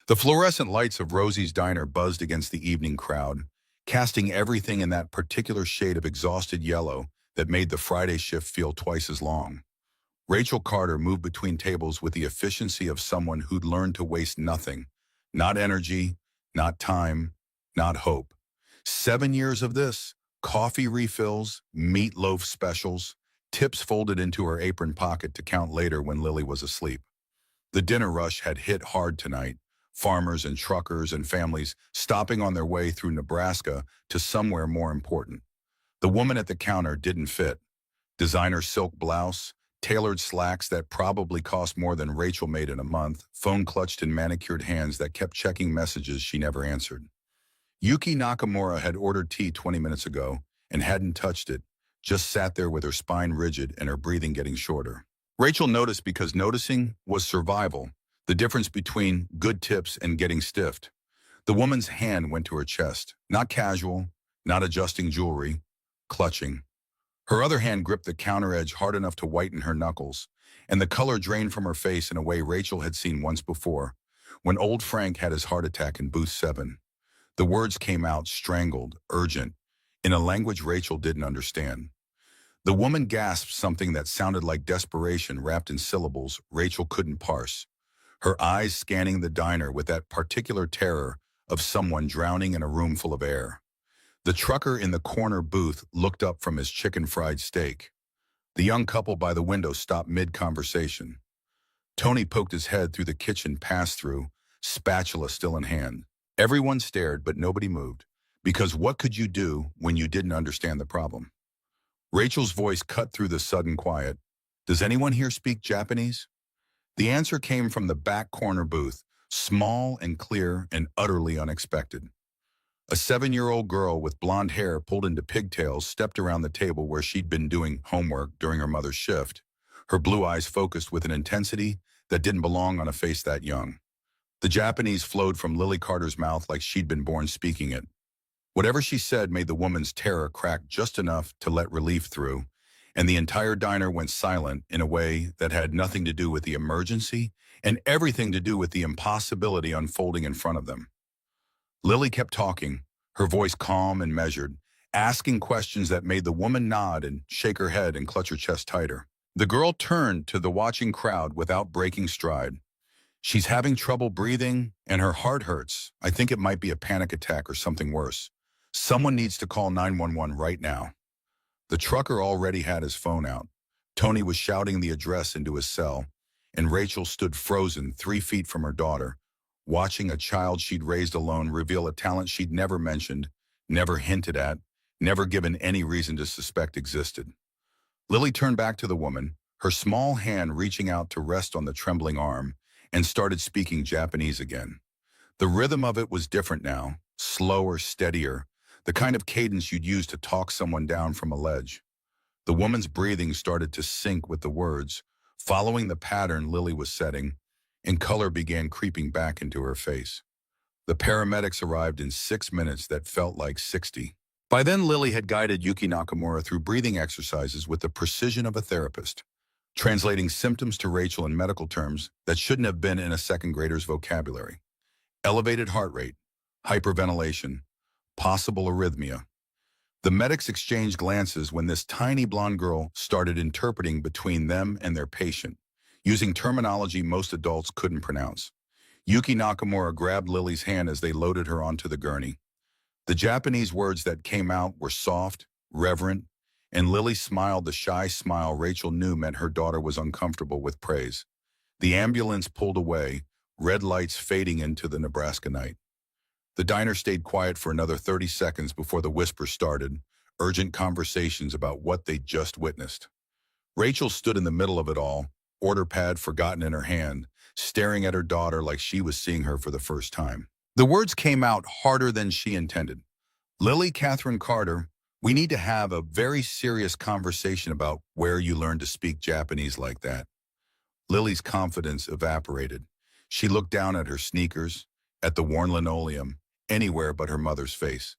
The fluorescent lights of Rosie's diner buzzed against the evening crowd, casting everything in that particular shade of exhausted yellow that made the Friday shift feel twice as long. Rachel Carter moved between tables with the efficiency of someone who'd learned to waste nothing. Not energy, not time, not hope. 7 years of this, coffee refills, meatloaf specials, tips folded into her apron pocket to count later when Lily was asleep. The dinner rush had hit hard tonight, farmers and truckers and families stopping on their way through Nebraska to somewhere more important. The woman at the counter didn't fit. Designer silk blouse, tailored slacks that probably cost more than Rachel made in a month, phone clutched in manicured hands that kept checking messages she never answered. Yuki Nakamura had ordered tea 20 minutes ago and hadn't touched it, just sat there with her spine rigid and her breathing getting shorter. Rachel noticed because noticing was survival, the difference between good tips and getting stiffed. The woman's hand went to her chest, not casual, not adjusting jewelry, clutching. Her other hand gripped the counter edge hard enough to whiten her knuckles, and the color drained from her face in a way Rachel had seen once before, when old Frank had his heart attack in booth 7. The words came out strangled, urgent, in a language Rachel didn't understand. The woman gasped something that sounded like desperation wrapped in syllables Rachel couldn't parse, her eyes scanning the diner with that particular terror of someone drowning in a room full of air. The trucker in the corner booth looked up from his chicken fried steak. The young couple by the window stopped mid-conversation. Tony poked his head through the kitchen pass-through, spatula still in hand. Everyone stared, but nobody moved, because what could you do when you didn't understand the problem? Rachel's voice cut through the sudden quiet. Does anyone here speak Japanese? The answer came from the back corner booth, small and clear and utterly unexpected. A 7-year-old girl with blonde hair pulled into pigtails stepped around the table where she'd been doing homework during her mother's shift, her blue eyes focused with an intensity that didn't belong on a face that young. The Japanese flowed from Lily Carter's mouth like she'd been born speaking it. Whatever she said made the woman's terror crack just enough to let relief through, and the entire diner went silent in a way that had nothing to do with the emergency and everything to do with the impossibility unfolding in front of them. Lily kept talking, her voice calm and measured, asking questions that made the woman nod and shake her head and clutch her chest tighter. The girl turned to the watching crowd without breaking stride. She's having trouble breathing, and her heart hurts. I think it might be a panic attack or something worse. Someone needs to call 911 right now. The trucker already had his phone out. Tony was shouting the address into his cell, and Rachel stood frozen 3 feet from her daughter, watching a child she'd raised alone reveal a talent she'd never mentioned, never hinted at, never given any reason to suspect existed. Lily turned back to the woman, her small hand reaching out to rest on the trembling arm, and started speaking Japanese again. The rhythm of it was different now, slower, steadier, the kind of cadence you'd use to talk someone down from a ledge. The woman's breathing started to sync with the words, following the pattern Lily was setting, and color began creeping back into her face. The paramedics arrived in 6 minutes that felt like 60. By then, Lily had guided Yuki Nakamura through breathing exercises with the precision of a therapist, translating symptoms to Rachel in medical terms that shouldn't have been in a second grader's vocabulary. Elevated heart rate, hyperventilation, possible arrhythmia. The medics exchanged glances when this tiny blonde girl started interpreting between them and their patient, using terminology most adults couldn't pronounce. Yuki Nakamura grabbed Lily's hand as they loaded her onto the gurney. The Japanese words that came out were soft, reverent, and Lily smiled the shy smile Rachel knew meant her daughter was uncomfortable with praise. The ambulance pulled away, red lights fading into the Nebraska night. The diner stayed quiet for another 30 seconds before the whisper started, urgent conversations about what they'd just witnessed. Rachel stood in the middle of it all, order pad forgotten in her hand, staring at her daughter like she was seeing her for the first time. The words came out harder than she intended. Lily Catherine Carter, we need to have a very serious conversation about where you learned to speak Japanese like that. Lily's confidence evaporated. She looked down at her sneakers, at the worn linoleum, anywhere but her mother's face.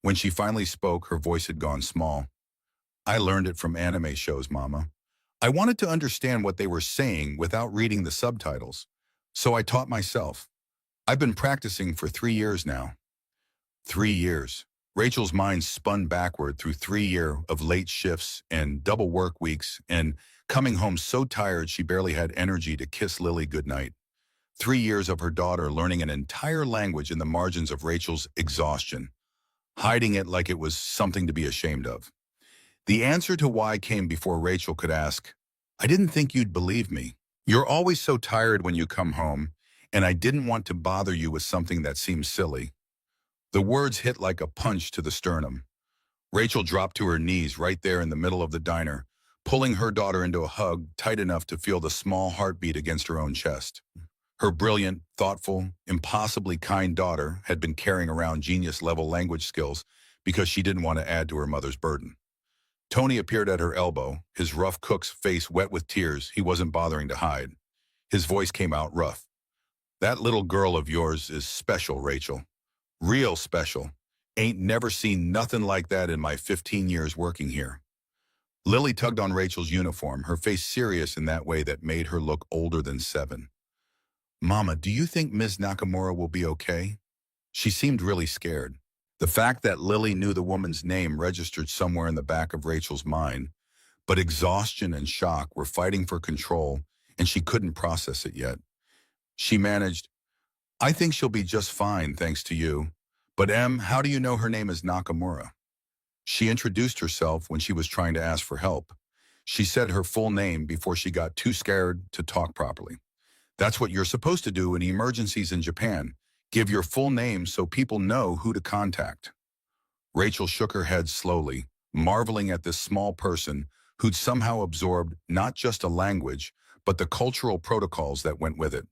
When she finally spoke, her voice had gone small. I learned it from anime shows, Mama. I wanted to understand what they were saying without reading the subtitles, so I taught myself. I've been practicing for 3 years now. 3 years. Rachel's mind spun backward through 3 years of late shifts and double work weeks and coming home so tired she barely had energy to kiss Lily goodnight. 3 years of her daughter learning an entire language in the margins of Rachel's exhaustion, hiding it like it was something to be ashamed of. The answer to why came before Rachel could ask, I didn't think you'd believe me. You're always so tired when you come home, and I didn't want to bother you with something that seems silly. The words hit like a punch to the sternum. Rachel dropped to her knees right there in the middle of the diner, pulling her daughter into a hug tight enough to feel the small heartbeat against her own chest. Her brilliant, thoughtful, impossibly kind daughter had been carrying around genius-level language skills because she didn't want to add to her mother's burden. Tony appeared at her elbow, his rough cook's face wet with tears he wasn't bothering to hide. His voice came out rough. That little girl of yours is special, Rachel. Real special. Ain't never seen nothing like that in my 15 years working here. Lily tugged on Rachel's uniform, her face serious in that way that made her look older than 7. Mama, do you think Ms. Nakamura will be okay? She seemed really scared. The fact that Lily knew the woman's name registered somewhere in the back of Rachel's mind, but exhaustion and shock were fighting for control, and she couldn't process it yet. She managed, I think she'll be just fine, thanks to you. But how do you know her name is Nakamura? She introduced herself when she was trying to ask for help. She said her full name before she got too scared to talk properly. That's what you're supposed to do in emergencies in Japan. Give your full name so people know who to contact. Rachel shook her head slowly, marveling at this small person who'd somehow absorbed not just a language, but the cultural protocols that went with it.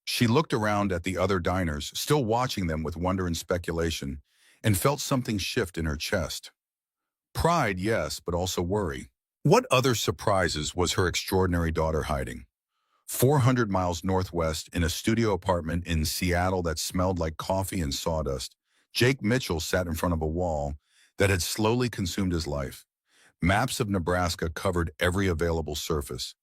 She looked around at the other diners, still watching them with wonder and speculation, and felt something shift in her chest. Pride, yes, but also worry. What other surprises was her extraordinary daughter hiding? 400 miles northwest, in a studio apartment in Seattle that smelled like coffee and sawdust, Jake Mitchell sat in front of a wall that had slowly consumed his life. Maps of Nebraska covered every available surface,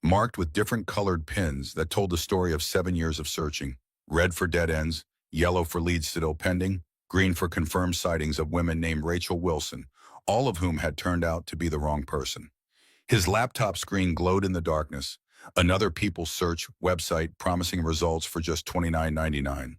marked with different colored pins that told the story of 7 years of searching. Red for dead ends, yellow for leads still pending, green for confirmed sightings of women named Rachel Wilson, all of whom had turned out to be the wrong person. His laptop screen glowed in the darkness, another People search website promising results for just $29.99.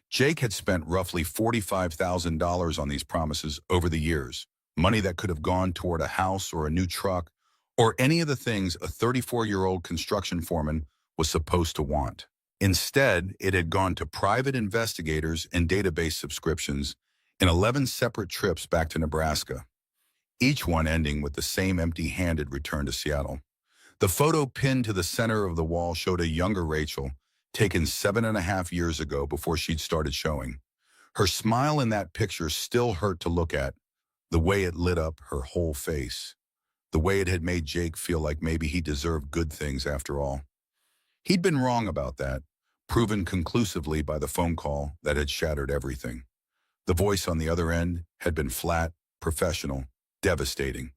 Jake had spent roughly $45,000 on these promises over the years, money that could have gone toward a house or a new truck, or any of the things a 34-year-old construction foreman was supposed to want. Instead, it had gone to private investigators and database subscriptions in 11 separate trips back to Nebraska, each one ending with the same empty-handed return to Seattle. The photo pinned to the center of the wall showed a younger Rachel, taken 7.5 years ago before she'd started showing. Her smile in that picture still hurt to look at, the way it lit up her whole face, the way it had made Jake feel like maybe he deserved good things after all. He'd been wrong about that, proven conclusively by the phone call that had shattered everything. The voice on the other end had been flat, professional, devastating.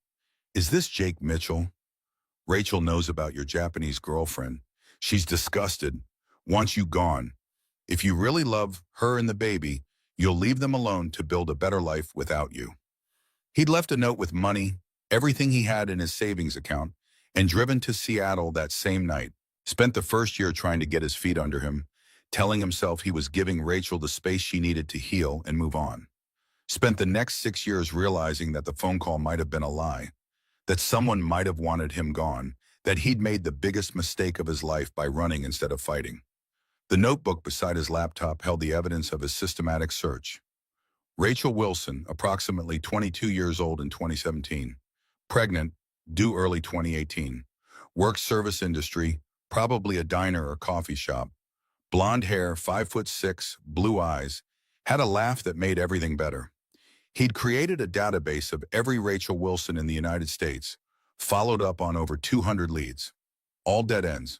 Is this Jake Mitchell? Rachel knows about your Japanese girlfriend. She's disgusted, wants you gone. If you really love her and the baby, you'll leave them alone to build a better life without you. He'd left a note with money, everything he had in his savings account, and driven to Seattle that same night. Spent the first year trying to get his feet under him, telling himself he was giving Rachel the space she needed to heal and move on. Spent the next 6 years realizing that the phone call might have been a lie, that someone might have wanted him gone, that he'd made the biggest mistake of his life by running instead of fighting. The notebook beside his laptop held the evidence of his systematic search. Rachel Wilson, approximately 22 years old in 2017, pregnant, due early 2018, worked service industry, probably a diner or coffee shop, blonde hair, 5'6", blue eyes, had a laugh that made everything better. He'd created a database of every Rachel Wilson in the United States, followed up on over 200 leads, all dead ends.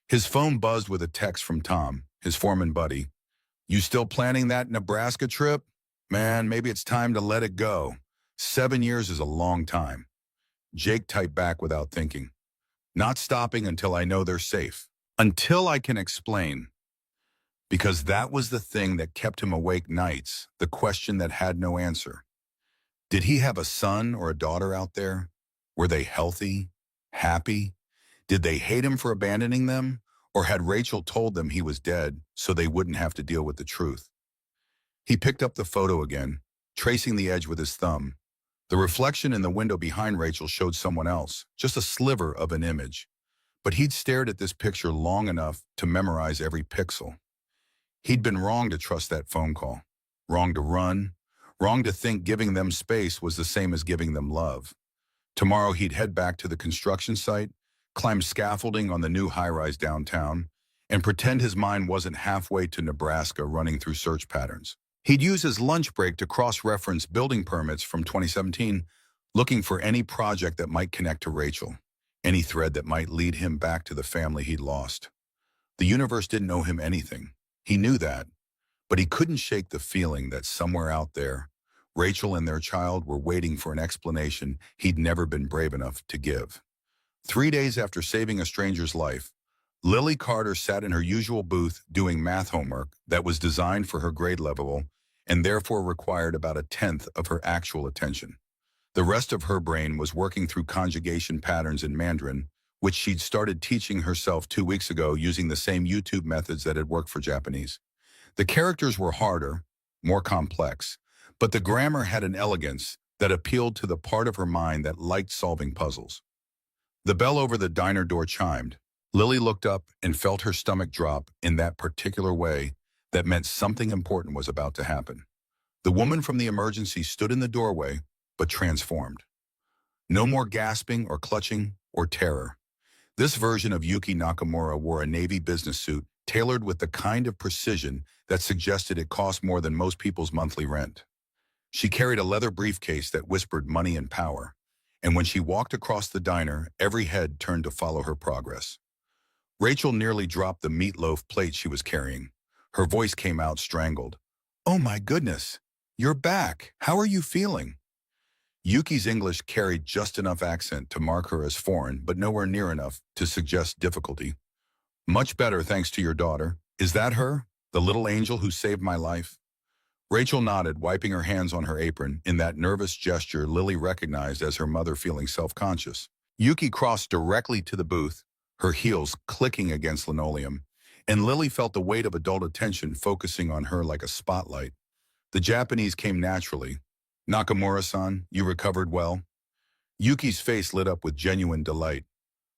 His phone buzzed with a text from Tom, his foreman buddy. You still planning that Nebraska trip? Man, maybe it's time to let it go. 7 years is a long time. Jake typed back without thinking. Not stopping until I know they're safe. Until I can explain. because that was the thing that kept him awake nights, the question that had no answer. Did he have a son or a daughter out there? Were they healthy? Happy? Did they hate him for abandoning them? Or had Rachel told them he was dead so they wouldn't have to deal with the truth? He picked up the photo again, tracing the edge with his thumb. The reflection in the window behind Rachel showed someone else, just a sliver of an image. But he'd stared at this picture long enough to memorize every pixel. He'd been wrong to trust that phone call, wrong to run, wrong to think giving them space was the same as giving them love. Tomorrow he'd head back to the construction site, climb scaffolding on the new high-rise downtown, and pretend his mind wasn't halfway to Nebraska running through search patterns. He'd use his lunch break to cross-reference building permits from 2017, looking for any project that might connect to Rachel, any thread that might lead him back to the family he'd lost. The universe didn't owe him anything. He knew that, but he couldn't shake the feeling that somewhere out there, Rachel and their child were waiting for an explanation he'd never been brave enough to give. 3 days after saving a stranger's life, Lily Carter sat in her usual booth doing math homework that was designed for her grade level and therefore required about a tenth of her actual attention. The rest of her brain was working through conjugation patterns in Mandarin, which she'd started teaching herself 2 weeks ago using the same YouTube methods that had worked for Japanese. The characters were harder, more complex, but the grammar had an elegance that appealed to the part of her mind that liked solving puzzles. The bell over the diner door chimed. Lily looked up and felt her stomach drop in that particular way that meant something important was about to happen. The woman from the emergency stood in the doorway, but transformed. No more gasping or clutching or terror. This version of Yuki Nakamura wore a navy business suit tailored with the kind of precision that suggested it cost more than most people's monthly rent. She carried a leather briefcase that whispered money and power, and when she walked across the diner, every head turned to follow her progress. Rachel nearly dropped the meatloaf plate she was carrying. Her voice came out strangled. "Oh my goodness, you're back. How are you feeling?" Yuki's English carried just enough accent to mark her as foreign, but nowhere near enough to suggest difficulty. "Much better, thanks to your daughter. Is that her? The little angel who saved my life?" Rachel nodded, wiping her hands on her apron in that nervous gesture Lily recognized as her mother feeling self-conscious. Yuki crossed directly to the booth, her heels clicking against linoleum, and Lily felt the weight of adult attention focusing on her like a spotlight. The Japanese came naturally. "Nakamura-san, you recovered well?" Yuki's face lit up with genuine delight.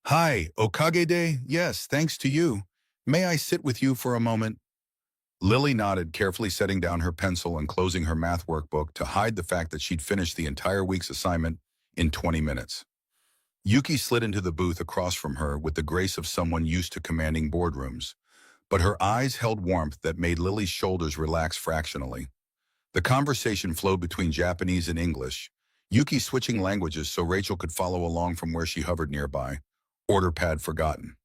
"Hi, okage-de? Yes, thanks to you. May I sit with you for a moment?" Lily nodded, carefully setting down her pencil and closing her math workbook to hide the fact that she'd finished the entire week's assignment in 20 minutes. Yuki slid into the booth across from her with the grace of someone used to commanding boardrooms, but her eyes held warmth that made Lily's shoulders relax fractionally. The conversation flowed between Japanese and English, Yuki switching languages so Rachel could follow along from where she hovered nearby, order pad forgotten.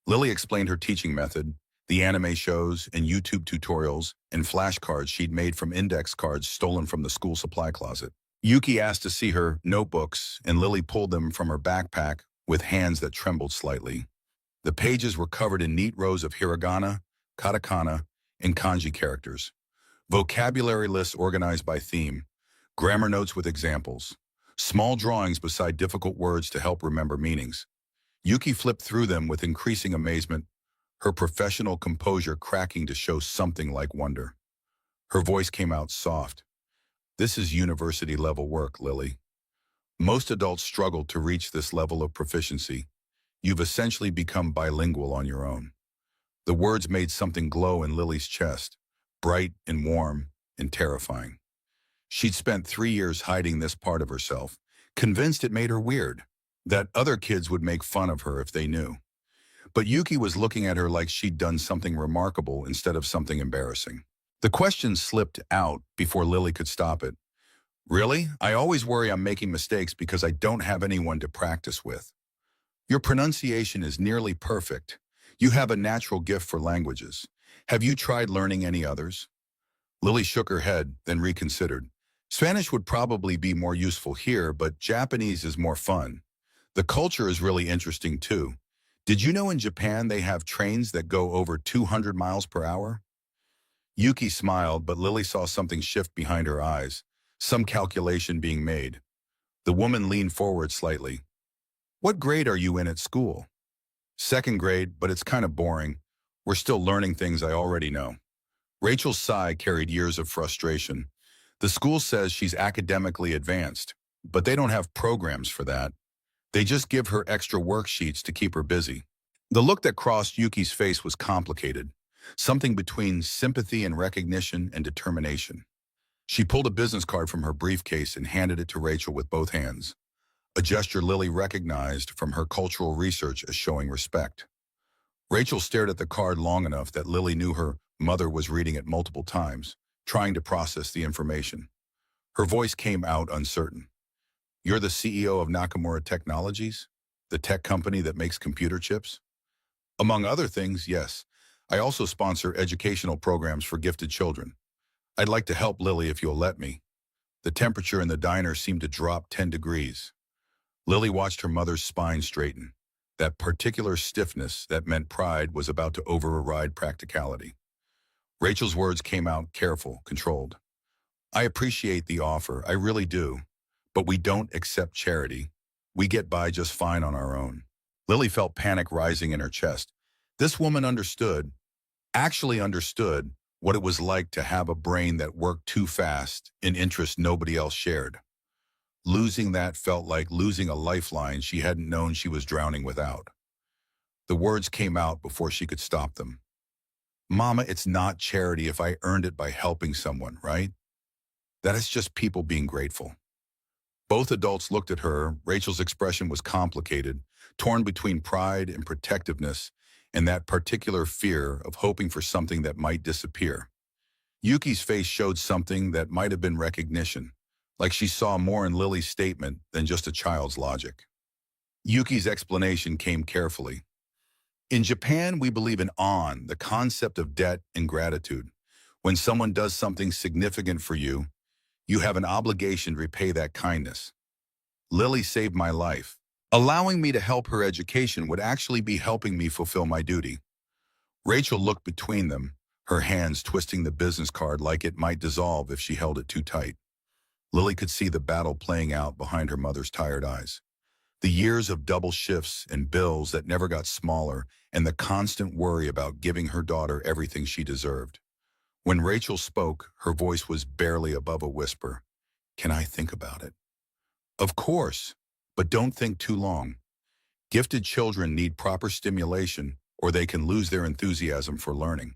Lily explained her teaching method, the anime shows and YouTube tutorials and flashcards she'd made from index cards stolen from the school supply closet. Yuki asked to see her notebooks, and Lily pulled them from her backpack with hands that trembled slightly. The pages were covered in neat rows of hiragana, katakana, and kanji characters. Vocabulary lists organized by theme, grammar notes with examples, small drawings beside difficult words to help remember meanings. Yuki flipped through them with increasing amazement, her professional composure cracking to show something like wonder. Her voice came out soft. "This is university-level work, Lily. Most adults struggle to reach this level of proficiency. You've essentially become bilingual on your own." The words made something glow in Lily's chest, bright and warm and terrifying. She'd spent 3 years hiding this part of herself, convinced it made her weird, that other kids would make fun of her if they knew. But Yuki was looking at her like she'd done something remarkable instead of something embarrassing. The question slipped out before Lily could stop it. "Really? I always worry I'm making mistakes because I don't have anyone to practice with." "Your pronunciation is nearly perfect. You have a natural gift for languages. Have you tried learning any others?" Lily shook her head, then reconsidered. "Spanish would probably be more useful here, but Japanese is more fun. The culture is really interesting too. Did you know in Japan they have trains that go over 200 miles per hour?" Yuki smiled, but Lily saw something shift behind her eyes, some calculation being made. The woman leaned forward slightly. What grade are you in at school? Second grade, but it's kind of boring. We're still learning things I already know. Rachel's sigh carried years of frustration. The school says she's academically advanced, but they don't have programs for that. They just give her extra worksheets to keep her busy. The look that crossed Yuki's face was complicated, something between sympathy and recognition and determination. She pulled a business card from her briefcase and handed it to Rachel with both hands, a gesture Lily recognized from her cultural research as showing respect. Rachel stared at the card long enough that Lily knew her mother was reading it multiple times, trying to process the information. Her voice came out uncertain. You're the CEO of Nakamura Technologies? The tech company that makes computer chips? Among other things, yes. I also sponsor educational programs for gifted children. I'd like to help Lily if you'll let me. The temperature in the diner seemed to drop 10 degrees. Lily watched her mother's spine straighten. That particular stiffness that meant pride was about to override practicality. Rachel's words came out careful, controlled. I appreciate the offer, I really do. But we don't accept charity. We get by just fine on our own. Lily felt panic rising in her chest. This woman actually understood, what it was like to have a brain that worked too fast in interests nobody else shared. Losing that felt like losing a lifeline she hadn't known she was drowning without. The words came out before she could stop them. Mama, it's not charity if I earned it by helping someone, right? That is just people being grateful. Both adults looked at her. Rachel's expression was complicated, torn between pride and protectiveness, and that particular fear of hoping for something that might disappear. Yuki's face showed something that might have been recognition, like she saw more in Lily's statement than just a child's logic. Yuki's explanation came carefully. In Japan, we believe in the concept of debt and gratitude. When someone does something significant for you, you have an obligation to repay that kindness. Lily saved my life. Allowing me to help her education would actually be helping me fulfill my duty. Rachel looked between them, her hands twisting the business card like it might dissolve if she held it too tight. Lily could see the battle playing out behind her mother's tired eyes. The years of double shifts and bills that never got smaller, and the constant worry about giving her daughter everything she deserved. When Rachel spoke, her voice was barely above a whisper. Can I think about it? Of course, but don't think too long. Gifted children need proper stimulation, or they can lose their enthusiasm for learning.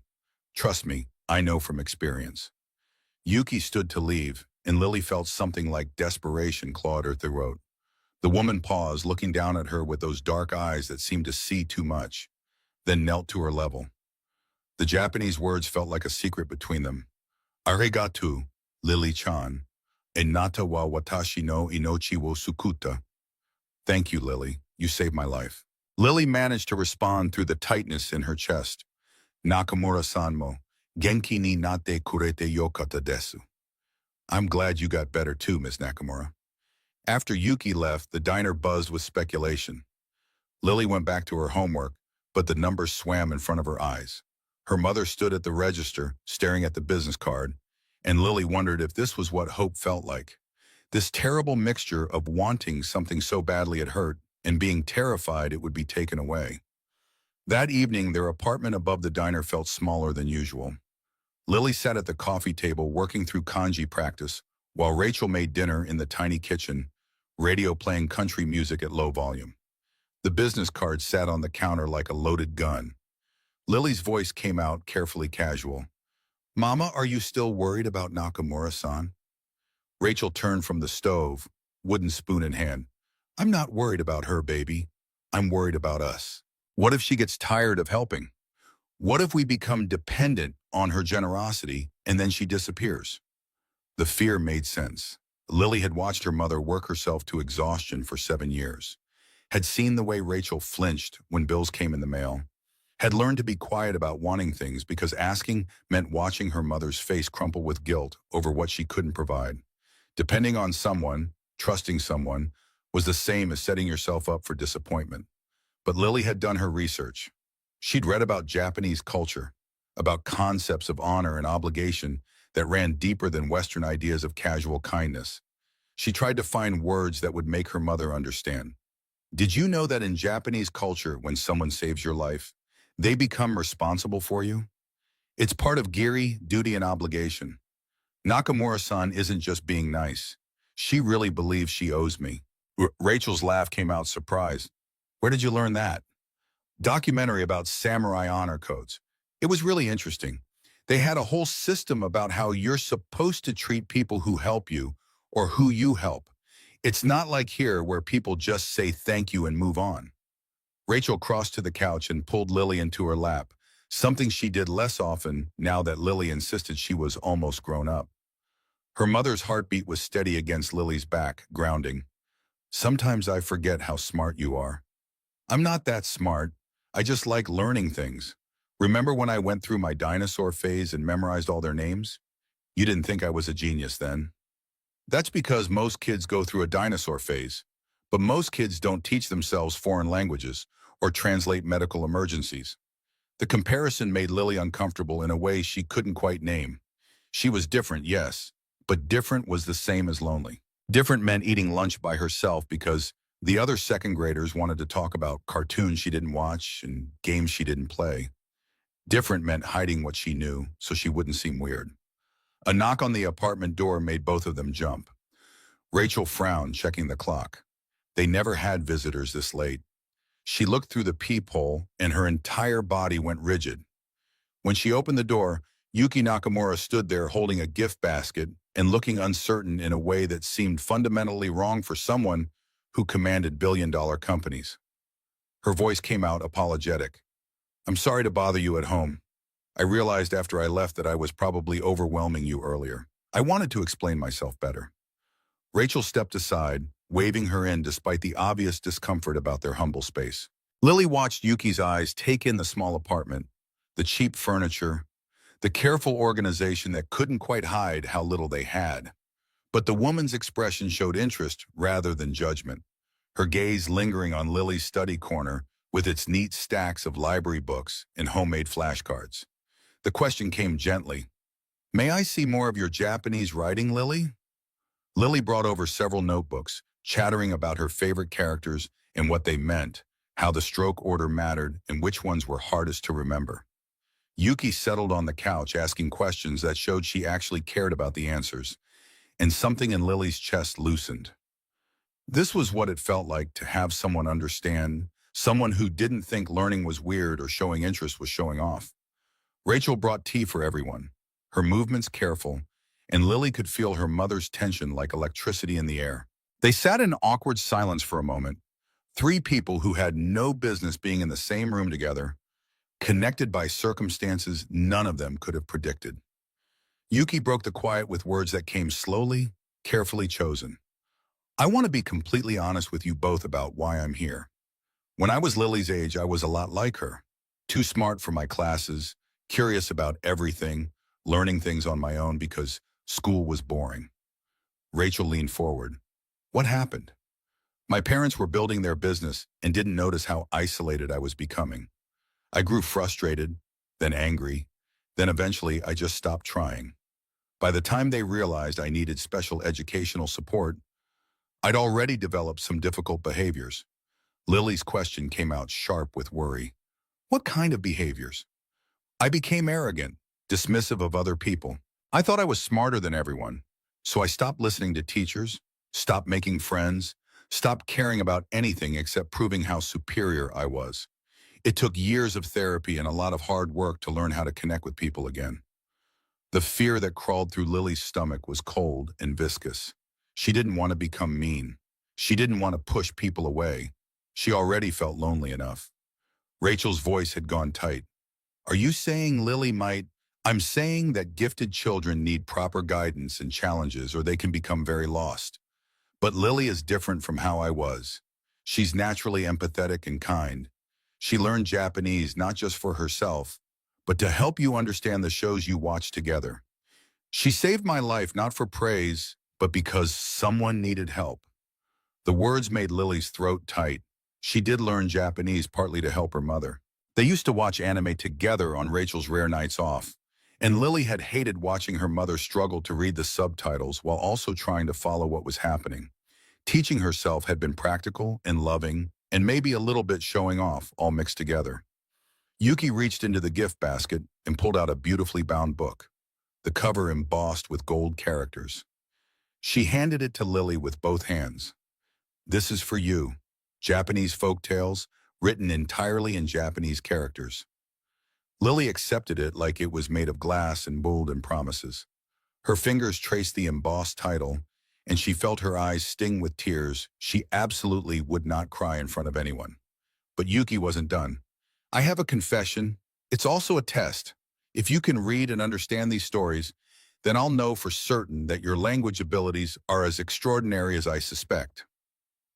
Trust me, I know from experience. Yuki stood to leave, and Lily felt something like desperation clawed her throat. The woman paused, looking down at her with those dark eyes that seemed to see too much, then knelt to her level. The Japanese words felt like a secret between them. Arigato, Lily-chan, enata wa watashi no inochi wo sukuta. Thank you, Lily. You saved my life. Lily managed to respond through the tightness in her chest. Nakamura-san mo, genki ni natte kurete yokata desu. I'm glad you got better too, Miss Nakamura. After Yuki left, the diner buzzed with speculation. Lily went back to her homework, but the numbers swam in front of her eyes. Her mother stood at the register, staring at the business card, and Lily wondered if this was what hope felt like. This terrible mixture of wanting something so badly it hurt and being terrified it would be taken away. That evening, their apartment above the diner felt smaller than usual. Lily sat at the coffee table working through kanji practice, while Rachel made dinner in the tiny kitchen, radio playing country music at low volume. The business card sat on the counter like a loaded gun. Lily's voice came out carefully casual. Mama, are you still worried about Nakamura-san? Rachel turned from the stove, wooden spoon in hand. I'm not worried about her, baby. I'm worried about us. What if she gets tired of helping? What if we become dependent on her generosity and then she disappears? The fear made sense. Lily had watched her mother work herself to exhaustion for 7 years, had seen the way Rachel flinched when bills came in the mail, had learned to be quiet about wanting things because asking meant watching her mother's face crumple with guilt over what she couldn't provide. Depending on someone, trusting someone, was the same as setting yourself up for disappointment. But Lily had done her research. She'd read about Japanese culture, about concepts of honor and obligation that ran deeper than Western ideas of casual kindness. She tried to find words that would make her mother understand. Did you know that in Japanese culture, when someone saves your life, they become responsible for you? It's part of giri, duty, and obligation. Nakamura-san isn't just being nice. She really believes she owes me. Rachel's laugh came out surprised. Where did you learn that? Documentary about samurai honor codes. It was really interesting. They had a whole system about how you're supposed to treat people who help you or who you help. It's not like here where people just say thank you and move on. Rachel crossed to the couch and pulled Lily into her lap, something she did less often now that Lily insisted she was almost grown up. Her mother's heartbeat was steady against Lily's back, grounding. Sometimes I forget how smart you are. I'm not that smart. I just like learning things. Remember when I went through my dinosaur phase and memorized all their names? You didn't think I was a genius then. That's because most kids go through a dinosaur phase, but most kids don't teach themselves foreign languages or translate medical emergencies. The comparison made Lily uncomfortable in a way she couldn't quite name. She was different, yes, but different was the same as lonely. Different meant eating lunch by herself because the other second graders wanted to talk about cartoons she didn't watch and games she didn't play. Different meant hiding what she knew so she wouldn't seem weird. A knock on the apartment door made both of them jump. Rachel frowned, checking the clock. They never had visitors this late. She looked through the peephole and her entire body went rigid. When she opened the door, Yuki Nakamura stood there holding a gift basket and looking uncertain in a way that seemed fundamentally wrong for someone who commanded billion-dollar companies. Her voice came out apologetic. I'm sorry to bother you at home. I realized after I left that I was probably overwhelming you earlier. I wanted to explain myself better. Rachel stepped aside, waving her in despite the obvious discomfort about their humble space. Lily watched Yuki's eyes take in the small apartment, the cheap furniture, the careful organization that couldn't quite hide how little they had. But the woman's expression showed interest rather than judgment, her gaze lingering on Lily's study corner with its neat stacks of library books and homemade flashcards. The question came gently. May I see more of your Japanese writing, Lily? Lily brought over several notebooks, chattering about her favorite characters and what they meant, how the stroke order mattered, and which ones were hardest to remember. Yuki settled on the couch asking questions that showed she actually cared about the answers, and something in Lily's chest loosened. This was what it felt like to have someone understand, someone who didn't think learning was weird or showing interest was showing off. Rachel brought tea for everyone, her movements careful, and Lily could feel her mother's tension like electricity in the air. They sat in awkward silence for a moment, three people who had no business being in the same room together, connected by circumstances none of them could have predicted. Yuki broke the quiet with words that came slowly, carefully chosen. I want to be completely honest with you both about why I'm here. When I was Lily's age, I was a lot like her. Too smart for my classes, curious about everything, learning things on my own because school was boring. Rachel leaned forward. What happened? My parents were building their business and didn't notice how isolated I was becoming. I grew frustrated, then angry, then eventually I just stopped trying. By the time they realized I needed special educational support, I'd already developed some difficult behaviors. Lily's question came out sharp with worry. What kind of behaviors? I became arrogant, dismissive of other people. I thought I was smarter than everyone, so I stopped listening to teachers, stopped making friends, stopped caring about anything except proving how superior I was. It took years of therapy and a lot of hard work to learn how to connect with people again. The fear that crawled through Lily's stomach was cold and viscous. She didn't want to become mean. She didn't want to push people away. She already felt lonely enough. Rachel's voice had gone tight. Are you saying Lily might? I'm saying that gifted children need proper guidance and challenges or they can become very lost. But Lily is different from how I was. She's naturally empathetic and kind. She learned Japanese not just for herself, but to help you understand the shows you watch together. She saved my life not for praise, but because someone needed help. The words made Lily's throat tight. She did learn Japanese partly to help her mother. They used to watch anime together on Rachel's rare nights off, and Lily had hated watching her mother struggle to read the subtitles while also trying to follow what was happening. Teaching herself had been practical and loving, and maybe a little bit showing off, all mixed together. Yuki reached into the gift basket and pulled out a beautifully bound book, the cover embossed with gold characters. She handed it to Lily with both hands. "This is for you. Japanese folk tales, written entirely in Japanese characters." Lily accepted it like it was made of glass and bold in promises. Her fingers traced the embossed title, and she felt her eyes sting with tears. She absolutely would not cry in front of anyone. But Yuki wasn't done. "I have a confession. It's also a test. If you can read and understand these stories, then I'll know for certain that your language abilities are as extraordinary as I suspect."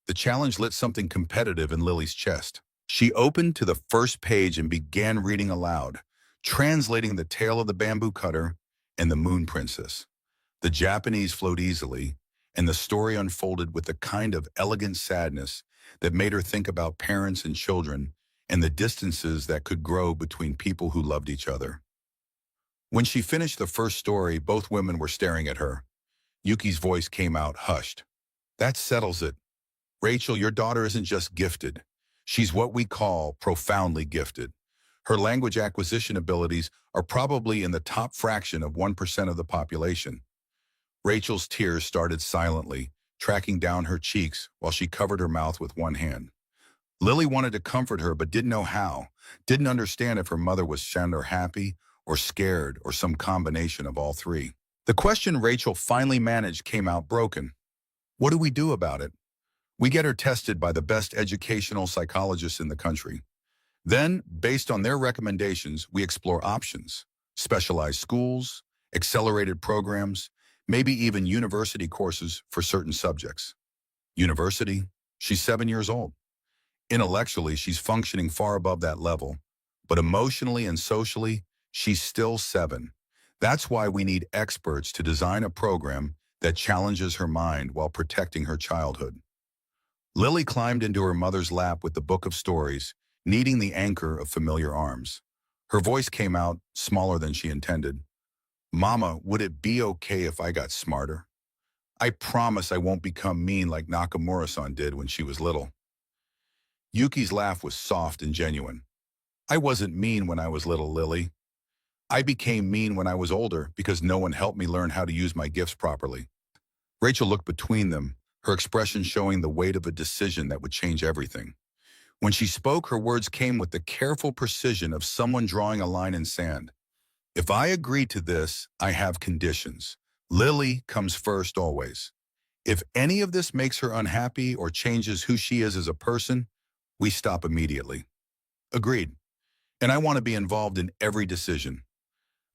The challenge lit something competitive in Lily's chest. She opened to the first page and began reading aloud, translating the tale of the bamboo cutter and the moon princess. The Japanese flowed easily, and the story unfolded with the kind of elegant sadness that made her think about parents and children and the distances that could grow between people who loved each other. When she finished the first story, both women were staring at her. Yuki's voice came out hushed. "That settles it. Rachel, your daughter isn't just gifted. She's what we call profoundly gifted. Her language acquisition abilities are probably in the top fraction of 1% of the population." Rachel's tears started silently, tracking down her cheeks while she covered her mouth with one hand. Lily wanted to comfort her but didn't know how, didn't understand if her mother was sad or happy or scared or some combination of all three. The question Rachel finally managed came out broken. "What do we do about it?" "We get her tested by the best educational psychologists in the country. Then, based on their recommendations, we explore options, specialized schools, accelerated programs, maybe even university courses for certain subjects." University? She's 7 years old. Intellectually, she's functioning far above that level, but emotionally and socially, she's still 7. That's why we need experts to design a program that challenges her mind while protecting her childhood. Lily climbed into her mother's lap with the book of stories, needing the anchor of familiar arms. Her voice came out, smaller than she intended. "Mama, would it be okay if I got smarter? I promise I won't become mean like Nakamura-san did when she was little." Yuki's laugh was soft and genuine. "I wasn't mean when I was little, Lily. I became mean when I was older because no one helped me learn how to use my gifts properly." Rachel looked between them, her expression showing the weight of a decision that would change everything. When she spoke, her words came with the careful precision of someone drawing a line in sand. "If I agree to this, I have conditions. Lily comes first always. If any of this makes her unhappy or changes who she is as a person, we stop immediately." "Agreed. And I want to be involved in every decision.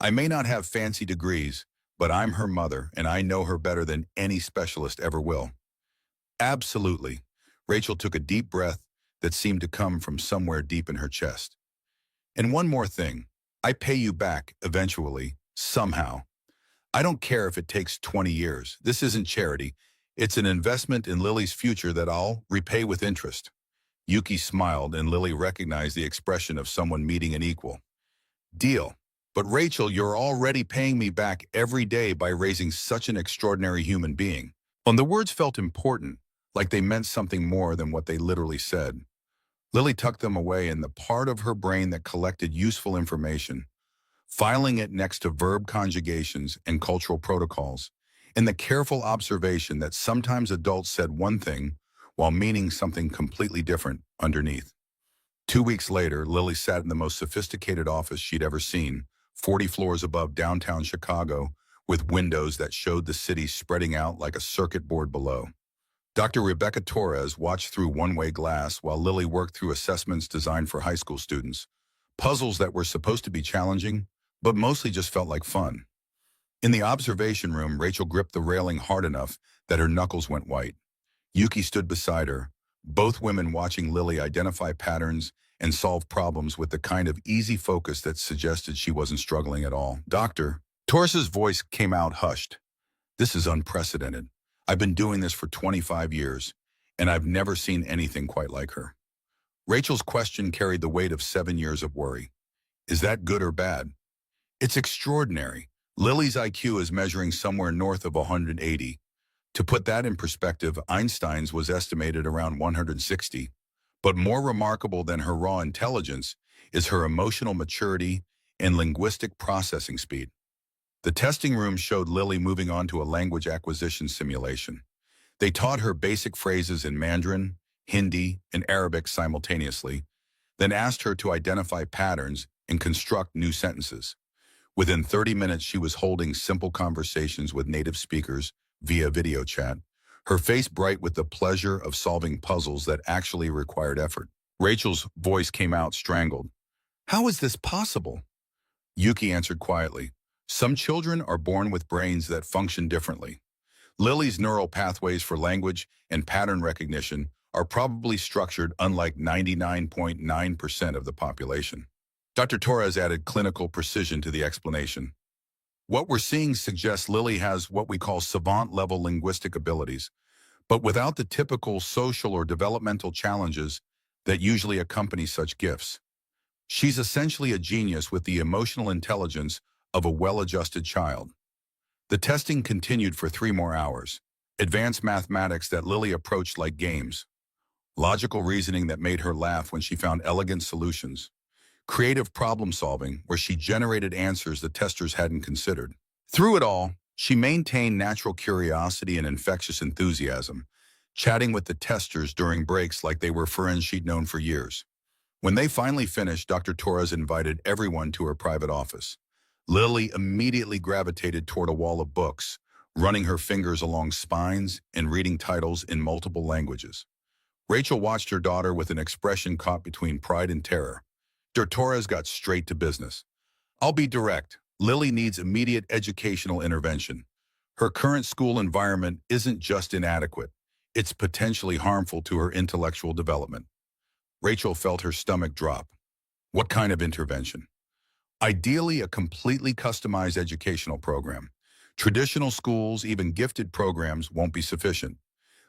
I may not have fancy degrees, but I'm her mother, and I know her better than any specialist ever will." "Absolutely." Rachel took a deep breath that seemed to come from somewhere deep in her chest. "And one more thing. I pay you back, eventually, somehow. I don't care if it takes 20 years. This isn't charity. It's an investment in Lily's future that I'll repay with interest." Yuki smiled, and Lily recognized the expression of someone meeting an equal. "Deal. But Rachel, you're already paying me back every day by raising such an extraordinary human being." And the words felt important, like they meant something more than what they literally said. Lily tucked them away in the part of her brain that collected useful information, filing it next to verb conjugations and cultural protocols, and the careful observation that sometimes adults said one thing while meaning something completely different underneath. 2 weeks later, Lily sat in the most sophisticated office she'd ever seen, 40 floors above downtown Chicago, with windows that showed the city spreading out like a circuit board below. Dr. Rebecca Torres watched through one-way glass while Lily worked through assessments designed for high school students, puzzles that were supposed to be challenging, but mostly just felt like fun. In the observation room, Rachel gripped the railing hard enough that her knuckles went white. Yuki stood beside her, both women watching Lily identify patterns and solve problems with the kind of easy focus that suggested she wasn't struggling at all. "Doctor," Torres's voice came out hushed. "This is unprecedented. I've been doing this for 25 years, and I've never seen anything quite like her." Rachel's question carried the weight of 7 years of worry. Is that good or bad? It's extraordinary. Lily's IQ is measuring somewhere north of 180. To put that in perspective, Einstein's was estimated around 160. But more remarkable than her raw intelligence is her emotional maturity and linguistic processing speed. The testing room showed Lily moving on to a language acquisition simulation. They taught her basic phrases in Mandarin, Hindi, and Arabic simultaneously, then asked her to identify patterns and construct new sentences. Within 30 minutes, she was holding simple conversations with native speakers via video chat, her face bright with the pleasure of solving puzzles that actually required effort. Rachel's voice came out strangled. How is this possible? Yuki answered quietly. Some children are born with brains that function differently. Lily's neural pathways for language and pattern recognition are probably structured unlike 99.9% of the population. Dr. Torres added clinical precision to the explanation. What we're seeing suggests Lily has what we call savant-level linguistic abilities, but without the typical social or developmental challenges that usually accompany such gifts. She's essentially a genius with the emotional intelligence of a well-adjusted child. The testing continued for 3 more hours. Advanced mathematics that Lily approached like games. Logical reasoning that made her laugh when she found elegant solutions. Creative problem-solving where she generated answers the testers hadn't considered. Through it all, she maintained natural curiosity and infectious enthusiasm, chatting with the testers during breaks like they were friends she'd known for years. When they finally finished, Dr. Torres invited everyone to her private office. Lily immediately gravitated toward a wall of books, running her fingers along spines and reading titles in multiple languages. Rachel watched her daughter with an expression caught between pride and terror. Dr. Torres got straight to business. I'll be direct. Lily needs immediate educational intervention. Her current school environment isn't just inadequate. It's potentially harmful to her intellectual development. Rachel felt her stomach drop. What kind of intervention? Ideally, a completely customized educational program. Traditional schools, even gifted programs, won't be sufficient.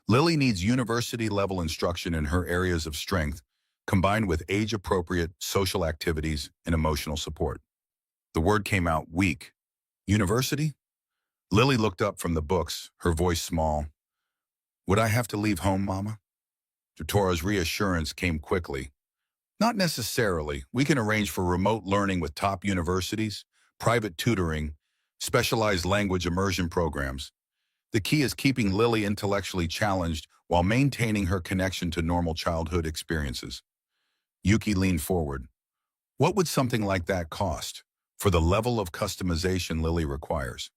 Lily needs university-level instruction in her areas of strength, combined with age-appropriate social activities and emotional support. The word came out weak. University? Lily looked up from the books, her voice small. Would I have to leave home, Mama? Torres' reassurance came quickly. Not necessarily. We can arrange for remote learning with top universities, private tutoring, specialized language immersion programs. The key is keeping Lily intellectually challenged while maintaining her connection to normal childhood experiences. Yuki leaned forward. What would something like that cost for the level of customization Lily requires?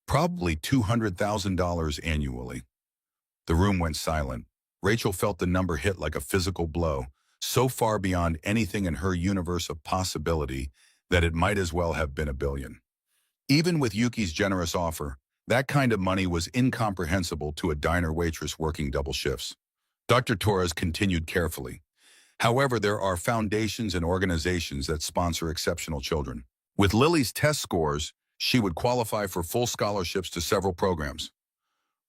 Probably $200,000 annually. The room went silent. Rachel felt the number hit like a physical blow, so far beyond anything in her universe of possibility that it might as well have been $1 billion. Even with Yuki's generous offer, that kind of money was incomprehensible to a diner waitress working double shifts. Dr. Torres continued carefully. However, there are foundations and organizations that sponsor exceptional children. With Lily's test scores, she would qualify for full scholarships to several programs.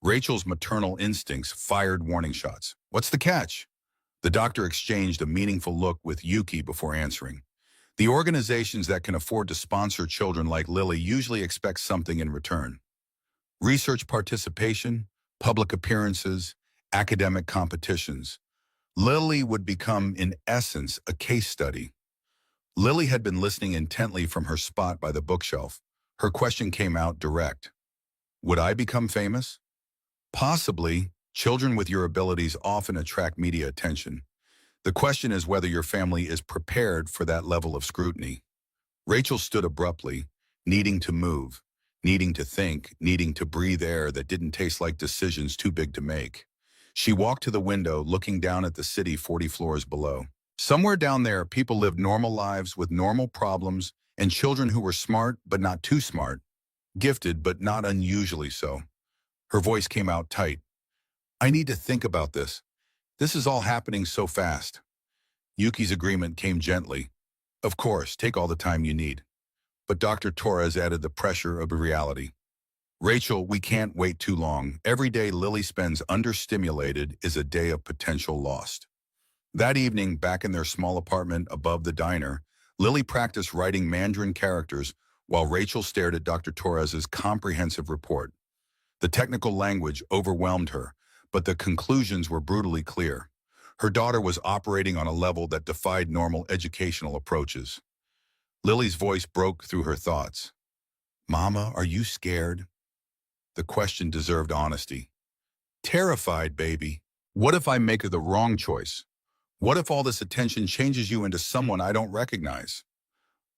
Rachel's maternal instincts fired warning shots. What's the catch? The doctor exchanged a meaningful look with Yuki before answering. The organizations that can afford to sponsor children like Lily usually expect something in return. Research participation, public appearances, academic competitions. Lily would become, in essence, a case study. Lily had been listening intently from her spot by the bookshelf. Her question came out direct. Would I become famous? Possibly. Children with your abilities often attract media attention. The question is whether your family is prepared for that level of scrutiny. Rachel stood abruptly, needing to move, needing to think, needing to breathe air that didn't taste like decisions too big to make. She walked to the window, looking down at the city 40 floors below. Somewhere down there, people lived normal lives with normal problems and children who were smart but not too smart, gifted but not unusually so. Her voice came out tight. I need to think about this. This is all happening so fast. Yuki's agreement came gently. Of course, take all the time you need. But Dr. Torres added the pressure of reality. Rachel, we can't wait too long. Every day Lily spends understimulated is a day of potential lost. That evening, back in their small apartment above the diner, Lily practiced writing Mandarin characters while Rachel stared at Dr. Torres's comprehensive report. The technical language overwhelmed her, but the conclusions were brutally clear. Her daughter was operating on a level that defied normal educational approaches. Lily's voice broke through her thoughts. "Mama, are you scared?" The question deserved honesty. "Terrified, baby. What if I make the wrong choice? What if all this attention changes you into someone I don't recognize?"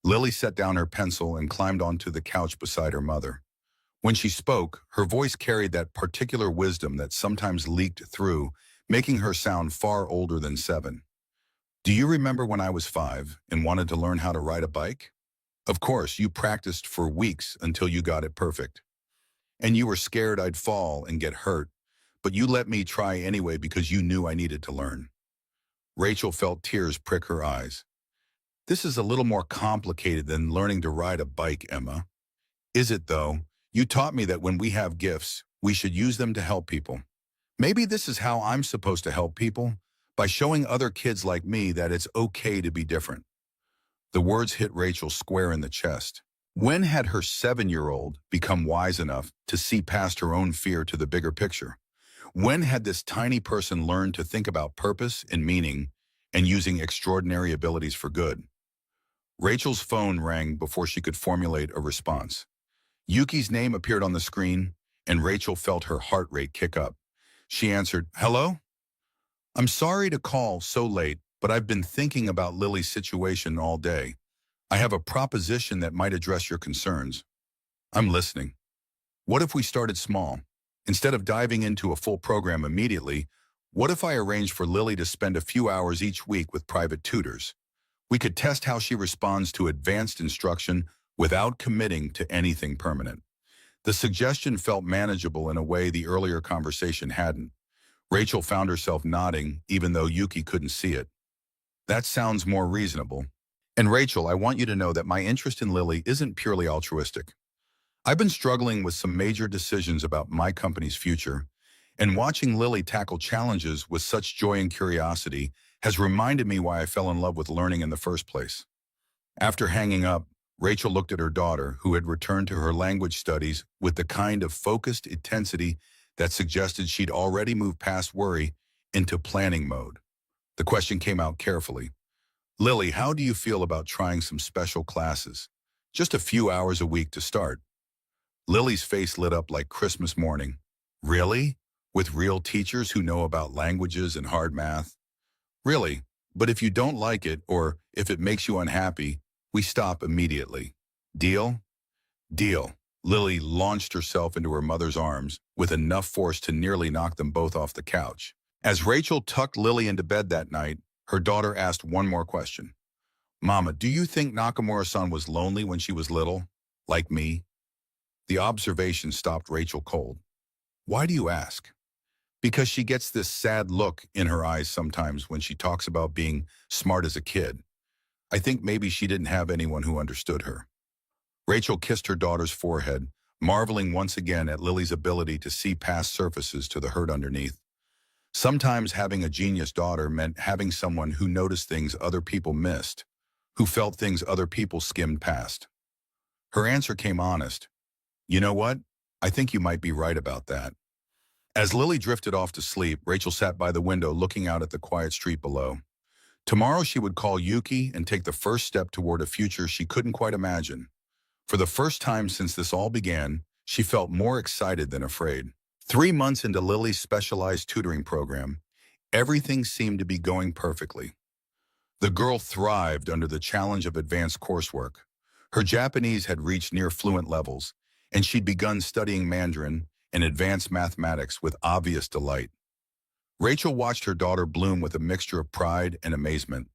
Lily set down her pencil and climbed onto the couch beside her mother. When she spoke, her voice carried that particular wisdom that sometimes leaked through, making her sound far older than 7. "Do you remember when I was 5 and wanted to learn how to ride a bike? Of course, you practiced for weeks until you got it perfect. And you were scared I'd fall and get hurt, but you let me try anyway because you knew I needed to learn." Rachel felt tears prick her eyes. "This is a little more complicated than learning to ride a bike, Emma." "Is it though? You taught me that when we have gifts, we should use them to help people. Maybe this is how I'm supposed to help people, by showing other kids like me that it's okay to be different." The words hit Rachel square in the chest. When had her 7-year-old become wise enough to see past her own fear to the bigger picture? When had this tiny person learned to think about purpose and meaning and using extraordinary abilities for good? Rachel's phone rang before she could formulate a response. Yuki's name appeared on the screen, and Rachel felt her heart rate kick up. She answered, "Hello? I'm sorry to call so late, but I've been thinking about Lily's situation all day. I have a proposition that might address your concerns." "I'm listening." "What if we started small? Instead of diving into a full program immediately, what if I arranged for Lily to spend a few hours each week with private tutors? We could test how she responds to advanced instruction without committing to anything permanent." The suggestion felt manageable in a way the earlier conversation hadn't. Rachel found herself nodding, even though Yuki couldn't see it. "That sounds more reasonable. And Rachel, I want you to know that my interest in Lily isn't purely altruistic. I've been struggling with some major decisions about my company's future, and watching Lily tackle challenges with such joy and curiosity has reminded me why I fell in love with learning in the first place." After hanging up, Rachel looked at her daughter, who had returned to her language studies with the kind of focused intensity that suggested she'd already moved past worry into planning mode. The question came out carefully. "Lily, how do you feel about trying some special classes? Just a few hours a week to start." Lily's face lit up like Christmas morning. "Really? With real teachers who know about languages and hard math?" "Really, but if you don't like it or if it makes you unhappy, we stop immediately. Deal?" "Deal." Lily launched herself into her mother's arms with enough force to nearly knock them both off the couch. As Rachel tucked Lily into bed that night, her daughter asked one more question. "Mama, do you think Nakamura-san was lonely when she was little? Like me?" The observation stopped Rachel cold. "Why do you ask?" "Because she gets this sad look in her eyes sometimes when she talks about being smart as a kid. I think maybe she didn't have anyone who understood her." Rachel kissed her daughter's forehead, marveling once again at Lily's ability to see past surfaces to the hurt underneath. Sometimes having a genius daughter meant having someone who noticed things other people missed, who felt things other people skimmed past. Her answer came honest. "You know what? I think you might be right about that." As Lily drifted off to sleep, Rachel sat by the window looking out at the quiet street below. Tomorrow she would call Yuki and take the first step toward a future she couldn't quite imagine. For the first time since this all began, she felt more excited than afraid. 3 months into Lily's specialized tutoring program, everything seemed to be going perfectly. The girl thrived under the challenge of advanced coursework. Her Japanese had reached near fluent levels, and she'd begun studying Mandarin and advanced mathematics with obvious delight. Rachel watched her daughter bloom with a mixture of pride and amazement.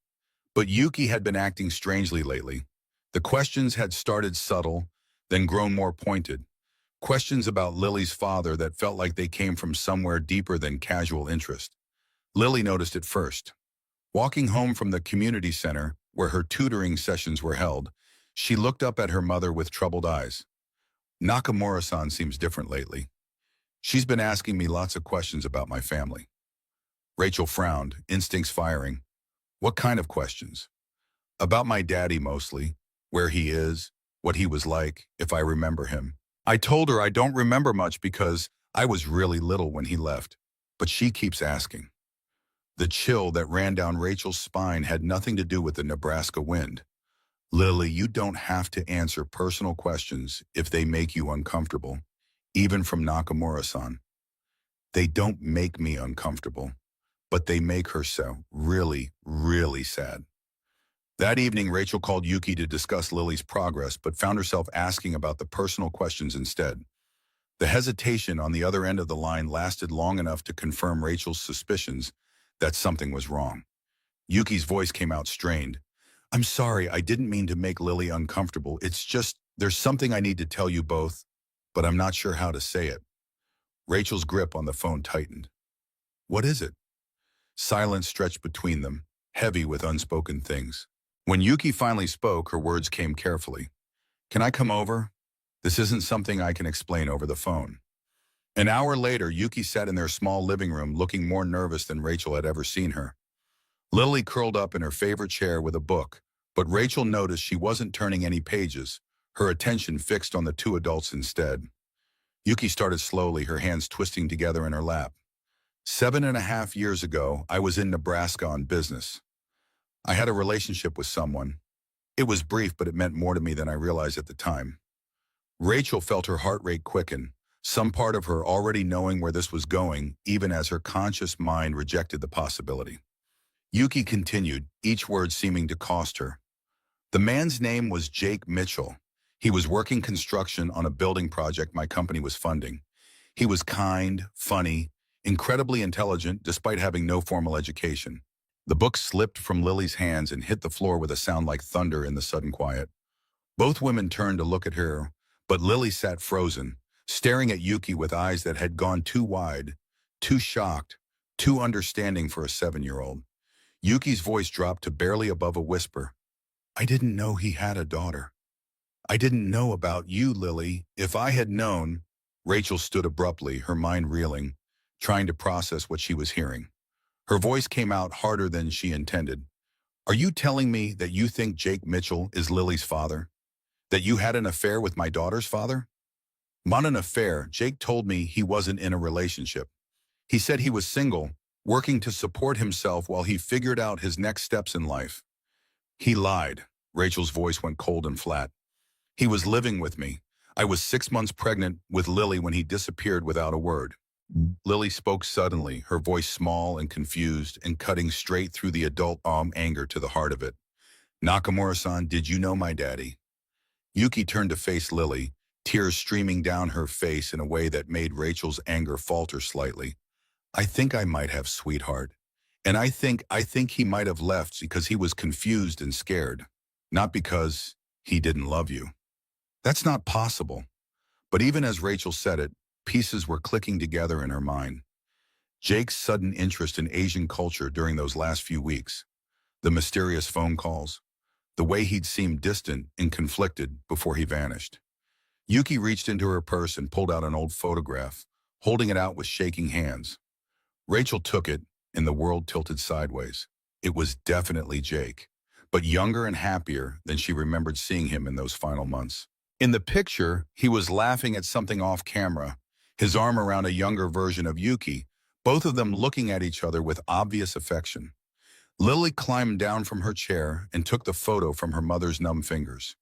But Yuki had been acting strangely lately. The questions had started subtle, then grown more pointed. Questions about Lily's father that felt like they came from somewhere deeper than casual interest. Lily noticed it first. Walking home from the community center, where her tutoring sessions were held, she looked up at her mother with troubled eyes. "Nakamura-san seems different lately. She's been asking me lots of questions about my family." Rachel frowned, instincts firing. What kind of questions? About my daddy mostly, where he is, what he was like, if I remember him. I told her I don't remember much because I was really little when he left, but she keeps asking. The chill that ran down Rachel's spine had nothing to do with the Nebraska wind. Lily, you don't have to answer personal questions if they make you uncomfortable, even from Nakamura-san. They don't make me uncomfortable, but they make her so really, really sad. That evening, Rachel called Yuki to discuss Lily's progress, but found herself asking about the personal questions instead. The hesitation on the other end of the line lasted long enough to confirm Rachel's suspicions that something was wrong. Yuki's voice came out strained. I'm sorry, I didn't mean to make Lily uncomfortable. It's just, there's something I need to tell you both, but I'm not sure how to say it. Rachel's grip on the phone tightened. What is it? Silence stretched between them, heavy with unspoken things. When Yuki finally spoke, her words came carefully. Can I come over? This isn't something I can explain over the phone. An hour later, Yuki sat in their small living room looking more nervous than Rachel had ever seen her. Lily curled up in her favorite chair with a book, but Rachel noticed she wasn't turning any pages, her attention fixed on the two adults instead. Yuki started slowly, her hands twisting together in her lap. 7.5 years ago, I was in Nebraska on business. I had a relationship with someone. It was brief, but it meant more to me than I realized at the time. Rachel felt her heart rate quicken, some part of her already knowing where this was going, even as her conscious mind rejected the possibility. Yuki continued, each word seeming to cost her. The man's name was Jake Mitchell. He was working construction on a building project my company was funding. He was kind, funny, incredibly intelligent despite having no formal education. The book slipped from Lily's hands and hit the floor with a sound like thunder in the sudden quiet. Both women turned to look at her, but Lily sat frozen, staring at Yuki with eyes that had gone too wide, too shocked, too understanding for a 7-year-old. Yuki's voice dropped to barely above a whisper. I didn't know he had a daughter. I didn't know about you, Lily. If I had known... Rachel stood abruptly, her mind reeling, trying to process what she was hearing. Her voice came out harder than she intended. Are you telling me that you think Jake Mitchell is Lily's father? That you had an affair with my daughter's father? Not an affair. Jake told me he wasn't in a relationship. He said he was single, working to support himself while he figured out his next steps in life. He lied. Rachel's voice went cold and flat. He was living with me. I was 6 months pregnant with Lily when he disappeared without a word. Lily spoke suddenly, her voice small and confused and cutting straight through the adult anger to the heart of it. Nakamura-san, did you know my daddy? Yuki turned to face Lily, tears streaming down her face in a way that made Rachel's anger falter slightly. I think I might have, sweetheart. And I think he might have left because he was confused and scared, not because he didn't love you. That's not possible. But even as Rachel said it, pieces were clicking together in her mind. Jake's sudden interest in Asian culture during those last few weeks, the mysterious phone calls, the way he'd seemed distant and conflicted before he vanished. Yuki reached into her purse and pulled out an old photograph, holding it out with shaking hands. Rachel took it, and the world tilted sideways. It was definitely Jake, but younger and happier than she remembered seeing him in those final months. In the picture, he was laughing at something off camera, his arm around a younger version of Yuki, both of them looking at each other with obvious affection. Lily climbed down from her chair and took the photo from her mother's numb fingers.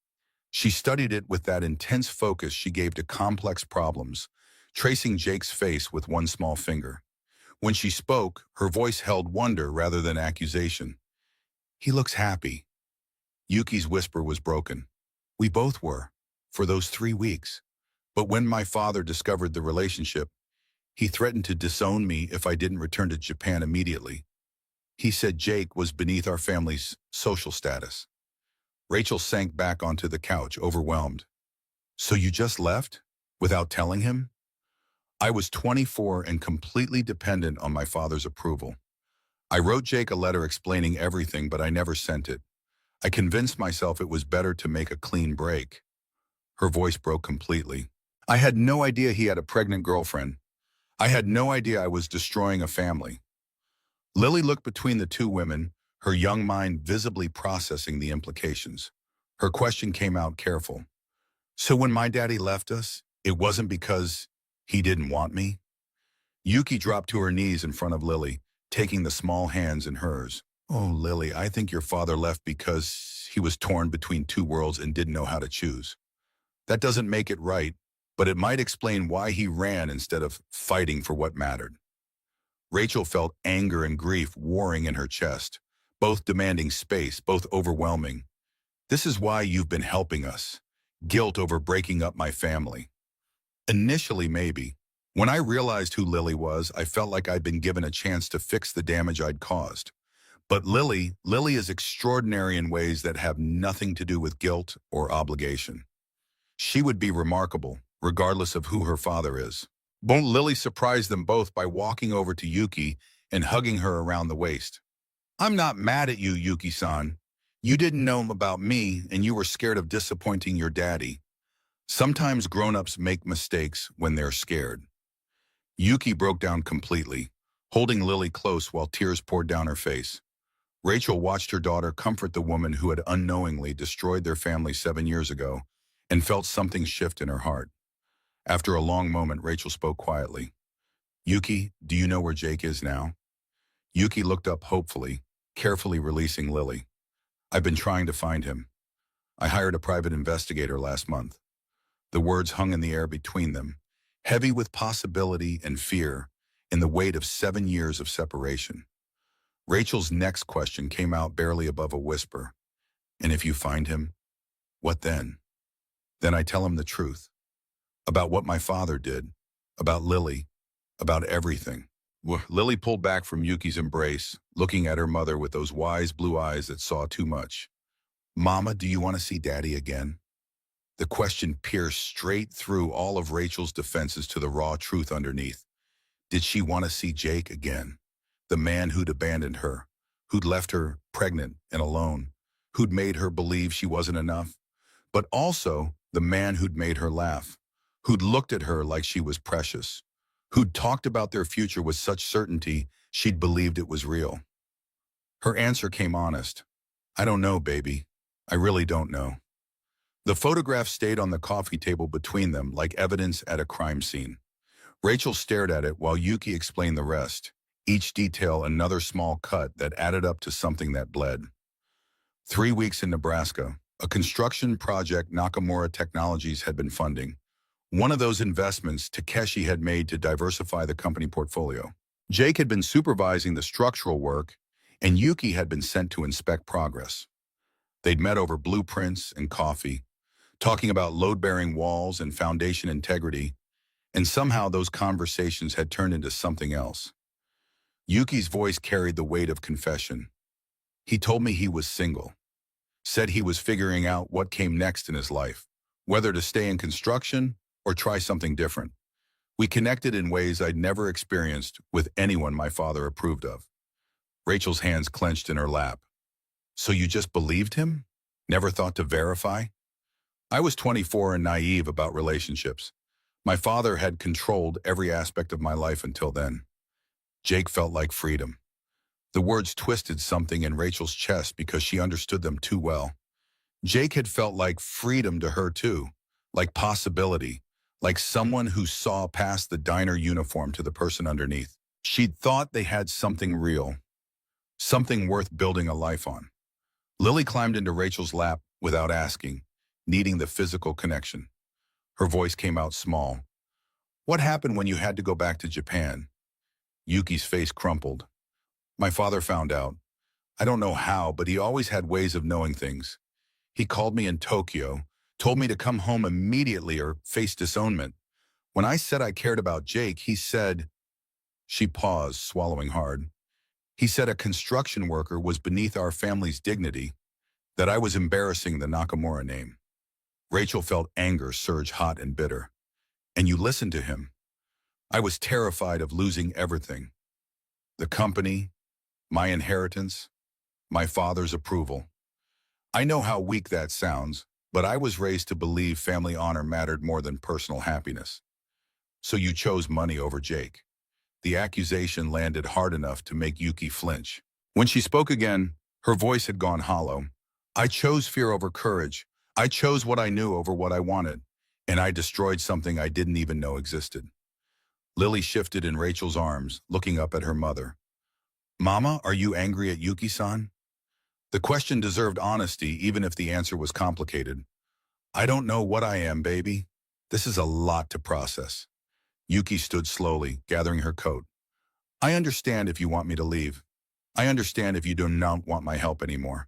She studied it with that intense focus she gave to complex problems, tracing Jake's face with one small finger. When she spoke, her voice held wonder rather than accusation. He looks happy. Yuki's whisper was broken. We both were, for those 3 weeks. But when my father discovered the relationship, he threatened to disown me if I didn't return to Japan immediately. He said Jake was beneath our family's social status. Rachel sank back onto the couch, overwhelmed. So you just left? Without telling him? I was 24 and completely dependent on my father's approval. I wrote Jake a letter explaining everything, but I never sent it. I convinced myself it was better to make a clean break. Her voice broke completely. I had no idea he had a pregnant girlfriend. I had no idea I was destroying a family. Lily looked between the two women, her young mind visibly processing the implications. Her question came out careful. So when my daddy left us, it wasn't because he didn't want me? Yuki dropped to her knees in front of Lily, taking the small hands in hers. Oh, Lily, I think your father left because he was torn between two worlds and didn't know how to choose. That doesn't make it right, but it might explain why he ran instead of fighting for what mattered. Rachel felt anger and grief warring in her chest, both demanding space, both overwhelming. This is why you've been helping us. Guilt over breaking up my family. Initially, maybe. When I realized who Lily was, I felt like I'd been given a chance to fix the damage I'd caused. But Lily is extraordinary in ways that have nothing to do with guilt or obligation. She would be remarkable, regardless of who her father is. Won't Lily surprise them both by walking over to Yuki and hugging her around the waist? I'm not mad at you, Yuki-san. You didn't know about me and you were scared of disappointing your daddy. Sometimes grown-ups make mistakes when they're scared. Yuki broke down completely, holding Lily close while tears poured down her face. Rachel watched her daughter comfort the woman who had unknowingly destroyed their family 7 years ago and felt something shift in her heart. After a long moment, Rachel spoke quietly. Yuki, do you know where Jake is now? Yuki looked up hopefully, carefully releasing Lily. I've been trying to find him. I hired a private investigator last month. The words hung in the air between them, heavy with possibility and fear in the weight of 7 years of separation. Rachel's next question came out barely above a whisper. And if you find him, what then? Then I tell him the truth. About what my father did, about Lily, about everything. Lily pulled back from Yuki's embrace, looking at her mother with those wise blue eyes that saw too much. Mama, do you want to see Daddy again? The question pierced straight through all of Rachel's defenses to the raw truth underneath. Did she want to see Jake again? The man who'd abandoned her, who'd left her pregnant and alone, who'd made her believe she wasn't enough, but also the man who'd made her laugh, who'd looked at her like she was precious, who'd talked about their future with such certainty she'd believed it was real. Her answer came honest. I don't know, baby. I really don't know. The photograph stayed on the coffee table between them like evidence at a crime scene. Rachel stared at it while Yuki explained the rest, each detail another small cut that added up to something that bled. 3 weeks in Nebraska, a construction project Nakamura Technologies had been funding. One of those investments Takeshi had made to diversify the company portfolio. Jake had been supervising the structural work, and Yuki had been sent to inspect progress. They'd met over blueprints and coffee, talking about load-bearing walls and foundation integrity, and somehow those conversations had turned into something else. Yuki's voice carried the weight of confession. He told me he was single, said he was figuring out what came next in his life, whether to stay in construction or try something different. We connected in ways I'd never experienced with anyone my father approved of. Rachel's hands clenched in her lap. So you just believed him? Never thought to verify? I was 24 and naive about relationships. My father had controlled every aspect of my life until then. Jake felt like freedom. The words twisted something in Rachel's chest because she understood them too well. Jake had felt like freedom to her too, like possibility, like someone who saw past the diner uniform to the person underneath. She'd thought they had something real, something worth building a life on. Lily climbed into Rachel's lap without asking, needing the physical connection. Her voice came out small. What happened when you had to go back to Japan? Yuki's face crumpled. My father found out. I don't know how, but he always had ways of knowing things. He called me in Tokyo, told me to come home immediately or face disownment. When I said I cared about Jake, he said... She paused, swallowing hard. He said a construction worker was beneath our family's dignity, that I was embarrassing the Nakamura name. Rachel felt anger surge hot and bitter. And you listened to him. I was terrified of losing everything. The company, my inheritance, my father's approval. I know how weak that sounds, but I was raised to believe family honor mattered more than personal happiness. So you chose money over Jake. The accusation landed hard enough to make Yuki flinch. When she spoke again, Her voice had gone hollow. I chose fear over courage. I chose what I knew over what I wanted. And I destroyed something I didn't even know existed. Lily shifted in Rachel's arms, looking up at her mother. Mama, are you angry at Yuki-san? The question deserved honesty, even if the answer was complicated. I don't know what I am, baby. This is a lot to process. Yuki stood slowly, gathering her coat. I understand if you want me to leave. I understand if you do not want my help anymore.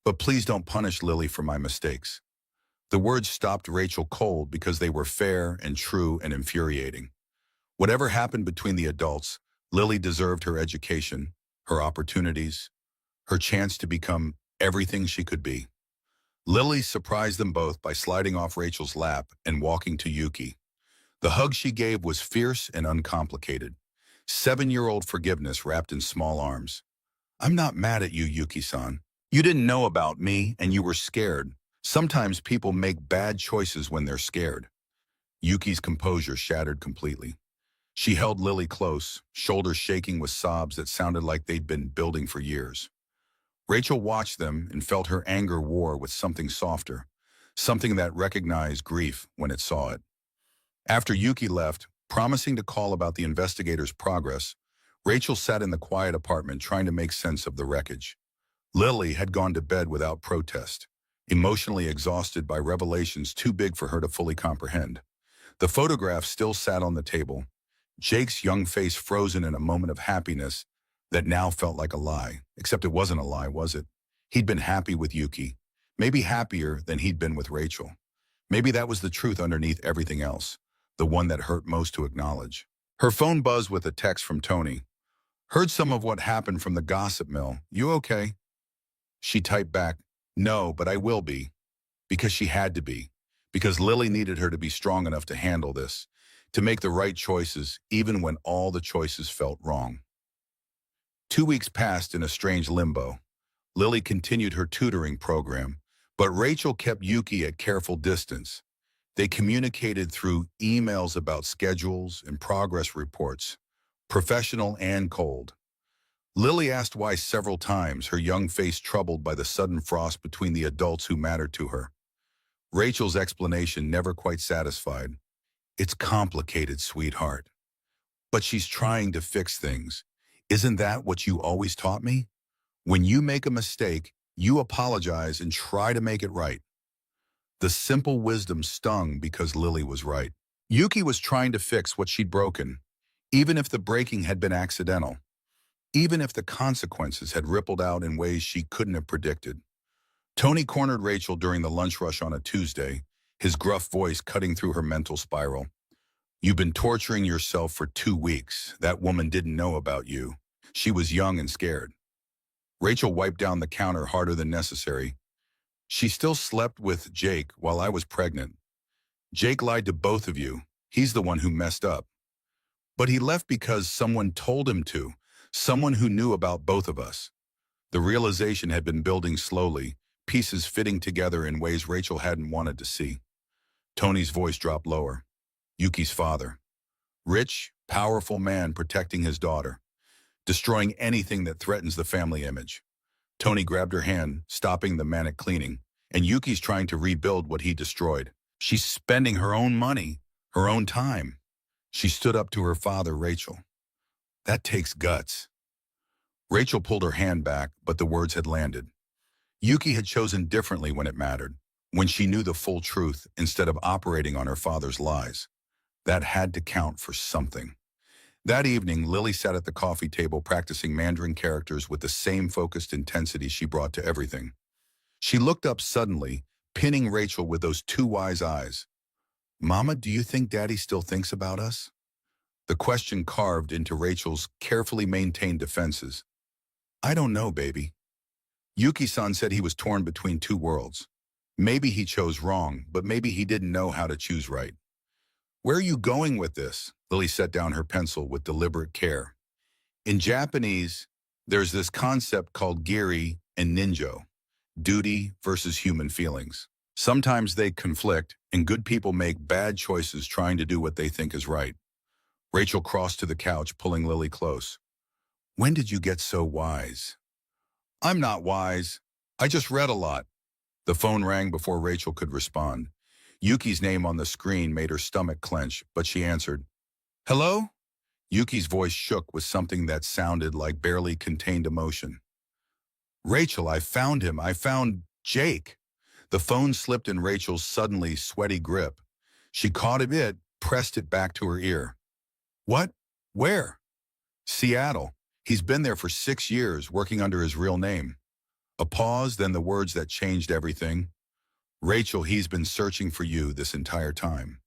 But please don't punish Lily for my mistakes. The words stopped Rachel cold because they were fair and true and infuriating. Whatever happened between the adults, Lily deserved her education, her opportunities, her chance to become everything she could be. Lily surprised them both by sliding off Rachel's lap and walking to Yuki. The hug she gave was fierce and uncomplicated. 7-year-old forgiveness wrapped in small arms. I'm not mad at you, Yuki-san. You didn't know about me and you were scared. Sometimes people make bad choices when they're scared. Yuki's composure shattered completely. She held Lily close, shoulders shaking with sobs that sounded like they'd been building for years. Rachel watched them and felt her anger war with something softer, something that recognized grief when it saw it. After Yuki left, promising to call about the investigators' progress, Rachel sat in the quiet apartment trying to make sense of the wreckage. Lily had gone to bed without protest, emotionally exhausted by revelations too big for her to fully comprehend. The photograph still sat on the table, Jake's young face frozen in a moment of happiness that now felt like a lie. Except it wasn't a lie, was it? He'd been happy with Yuki, maybe happier than he'd been with Rachel. Maybe that was the truth underneath everything else, the one that hurt most to acknowledge. Her phone buzzed with a text from Tony. Heard some of what happened from the gossip mill. You okay? She typed back, no, but I will be. Because she had to be. Because Lily needed her to be strong enough to handle this, to make the right choices even when all the choices felt wrong. 2 weeks passed in a strange limbo. Lily continued her tutoring program, but Rachel kept Yuki at careful distance. They communicated through emails about schedules and progress reports, professional and cold. Lily asked why several times, her young face troubled by the sudden frost between the adults who mattered to her. Rachel's explanation never quite satisfied. It's complicated, sweetheart. But she's trying to fix things. Isn't that what you always taught me? When you make a mistake, you apologize and try to make it right. The simple wisdom stung because Lily was right. Yuki was trying to fix what she'd broken, even if the breaking had been accidental, even if the consequences had rippled out in ways she couldn't have predicted. Tony cornered Rachel during the lunch rush on a Tuesday, his gruff voice cutting through her mental spiral. You've been torturing yourself for 2 weeks. That woman didn't know about you. She was young and scared. Rachel wiped down the counter harder than necessary. She still slept with Jake while I was pregnant. Jake lied to both of you. He's the one who messed up. But he left because someone told him to, someone who knew about both of us. The realization had been building slowly, pieces fitting together in ways Rachel hadn't wanted to see. Tony's voice dropped lower. Yuki's father. Rich, powerful man protecting his daughter, destroying anything that threatens the family image. Tony grabbed her hand, stopping the manic cleaning, and Yuki's trying to rebuild what he destroyed. She's spending her own money, her own time. She stood up to her father, Rachel. That takes guts. Rachel pulled her hand back, but the words had landed. Yuki had chosen differently when it mattered, when she knew the full truth instead of operating on her father's lies. That had to count for something. That evening, Lily sat at the coffee table practicing Mandarin characters with the same focused intensity she brought to everything. She looked up suddenly, pinning Rachel with those two wise eyes. Mama, do you think Daddy still thinks about us? The question carved into Rachel's carefully maintained defenses. I don't know, baby. Yuki-san said he was torn between two worlds. Maybe he chose wrong, but maybe he didn't know how to choose right. Where are you going with this? Lily set down her pencil with deliberate care. In Japanese, there's this concept called giri and ninjo, duty versus human feelings. Sometimes they conflict, and good people make bad choices trying to do what they think is right. Rachel crossed to the couch, pulling Lily close. When did you get so wise? I'm not wise. I just read a lot. The phone rang before Rachel could respond. Yuki's name on the screen made her stomach clench, but she answered. Hello? Yuki's voice shook with something that sounded like barely contained emotion. Rachel, I found him. I found Jake. The phone slipped in Rachel's suddenly sweaty grip. She caught it, pressed it back to her ear. What? Where? Seattle. He's been there for 6 years, working under his real name. A pause, then the words that changed everything. Rachel, he's been searching for you this entire time.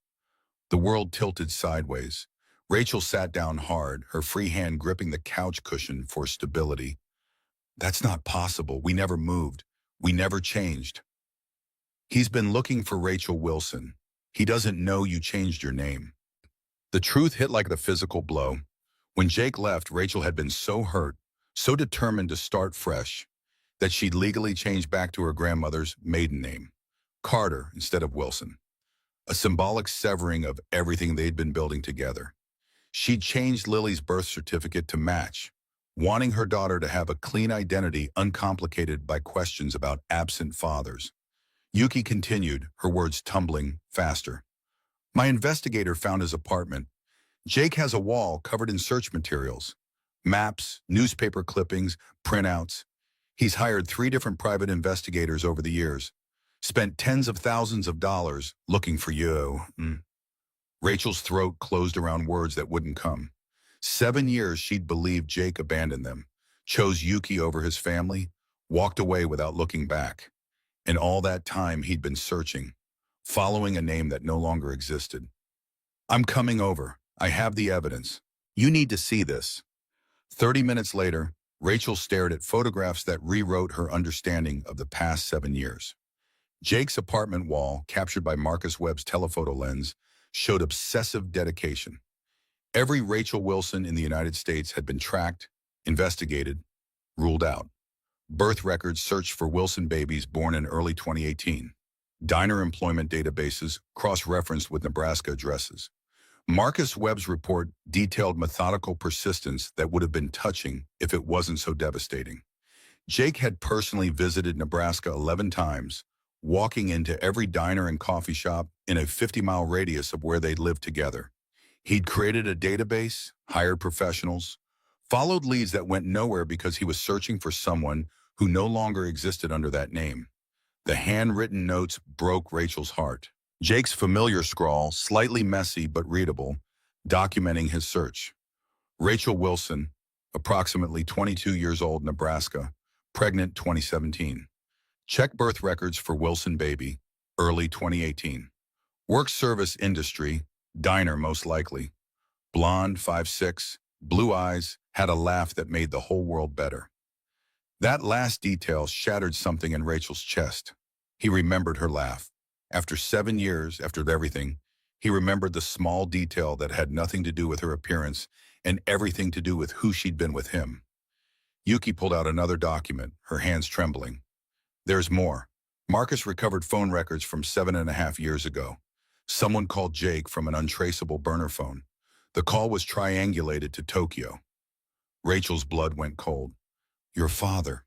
The world tilted sideways. Rachel sat down hard, her free hand gripping the couch cushion for stability. That's not possible. We never moved. We never changed. He's been looking for Rachel Wilson. He doesn't know you changed your name. The truth hit like the physical blow. When Jake left, Rachel had been so hurt, so determined to start fresh, that she'd legally changed back to her grandmother's maiden name, Carter instead of Wilson. A symbolic severing of everything they'd been building together. She'd changed Lily's birth certificate to match, wanting her daughter to have a clean identity uncomplicated by questions about absent fathers. Yuki continued, her words tumbling faster. My investigator found his apartment. Jake has a wall covered in search materials. Maps, newspaper clippings, printouts. He's hired 3 different private investigators over the years. Spent tens of thousands of dollars looking for you. Rachel's throat closed around words that wouldn't come. 7 years she'd believed Jake abandoned them, chose Yuki over his family, walked away without looking back. And all that time he'd been searching, following a name that no longer existed. I'm coming over. I have the evidence. You need to see this. 30 minutes later, Rachel stared at photographs that rewrote her understanding of the past 7 years. Jake's apartment wall, captured by Marcus Webb's telephoto lens, showed obsessive dedication. Every Rachel Wilson in the United States had been tracked, investigated, ruled out. Birth records searched for Wilson babies born in early 2018. Diner employment databases cross-referenced with Nebraska addresses. Marcus Webb's report detailed methodical persistence that would have been touching if it wasn't so devastating. Jake had personally visited Nebraska 11 times, walking into every diner and coffee shop in a 50-mile radius of where they'd lived together. He'd created a database, hired professionals, followed leads that went nowhere because he was searching for someone who no longer existed under that name. The handwritten notes broke Rachel's heart. Jake's familiar scrawl, slightly messy but readable, documenting his search. Rachel Wilson, approximately 22 years old, Nebraska, pregnant 2017. Check birth records for Wilson baby, early 2018. Work service industry, diner most likely. Blonde, 5'6", blue eyes, had a laugh that made the whole world better. That last detail shattered something in Rachel's chest. He remembered her laugh. After 7 years, after everything, he remembered the small detail that had nothing to do with her appearance and everything to do with who she'd been with him. Yuki pulled out another document, her hands trembling. There's more. Marcus recovered phone records from 7.5 years ago. Someone called Jake from an untraceable burner phone. The call was triangulated to Tokyo. Rachel's blood went cold. Your father.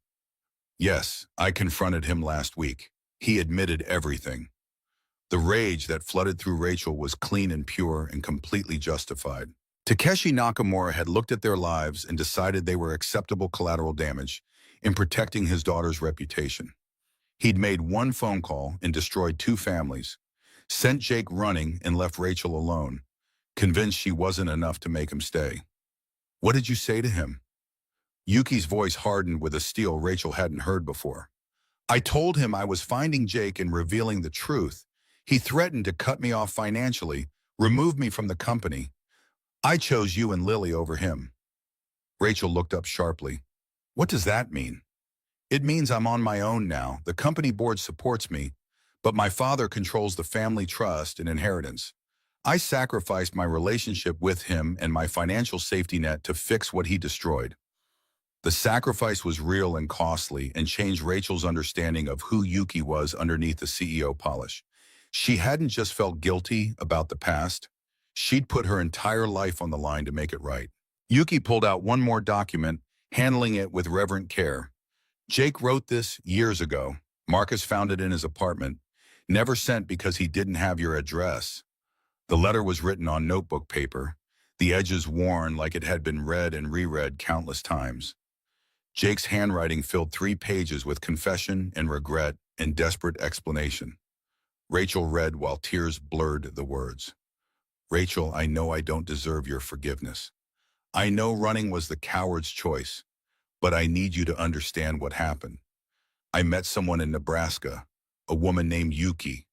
Yes, I confronted him last week. He admitted everything. The rage that flooded through Rachel was clean and pure and completely justified. Takeshi Nakamura had looked at their lives and decided they were acceptable collateral damage in protecting his daughter's reputation. He'd made one phone call and destroyed 2 families, sent Jake running and left Rachel alone, convinced she wasn't enough to make him stay. What did you say to him? Yuki's voice hardened with a steel Rachel hadn't heard before. I told him I was finding Jake and revealing the truth. He threatened to cut me off financially, remove me from the company. I chose you and Lily over him. Rachel looked up sharply. What does that mean? It means I'm on my own now. The company board supports me, but my father controls the family trust and inheritance. I sacrificed my relationship with him and my financial safety net to fix what he destroyed. The sacrifice was real and costly and changed Rachel's understanding of who Yuki was underneath the CEO polish. She hadn't just felt guilty about the past. She'd put her entire life on the line to make it right. Yuki pulled out one more document, handling it with reverent care. Jake wrote this years ago. Marcus found it in his apartment. Never sent because he didn't have your address. The letter was written on notebook paper, the edges worn like it had been read and reread countless times. Jake's handwriting filled 3 pages with confession and regret and desperate explanation. Rachel read while tears blurred the words. Rachel, I know I don't deserve your forgiveness. I know running was the coward's choice, but I need you to understand what happened. I met someone in Nebraska, a woman named Yuki.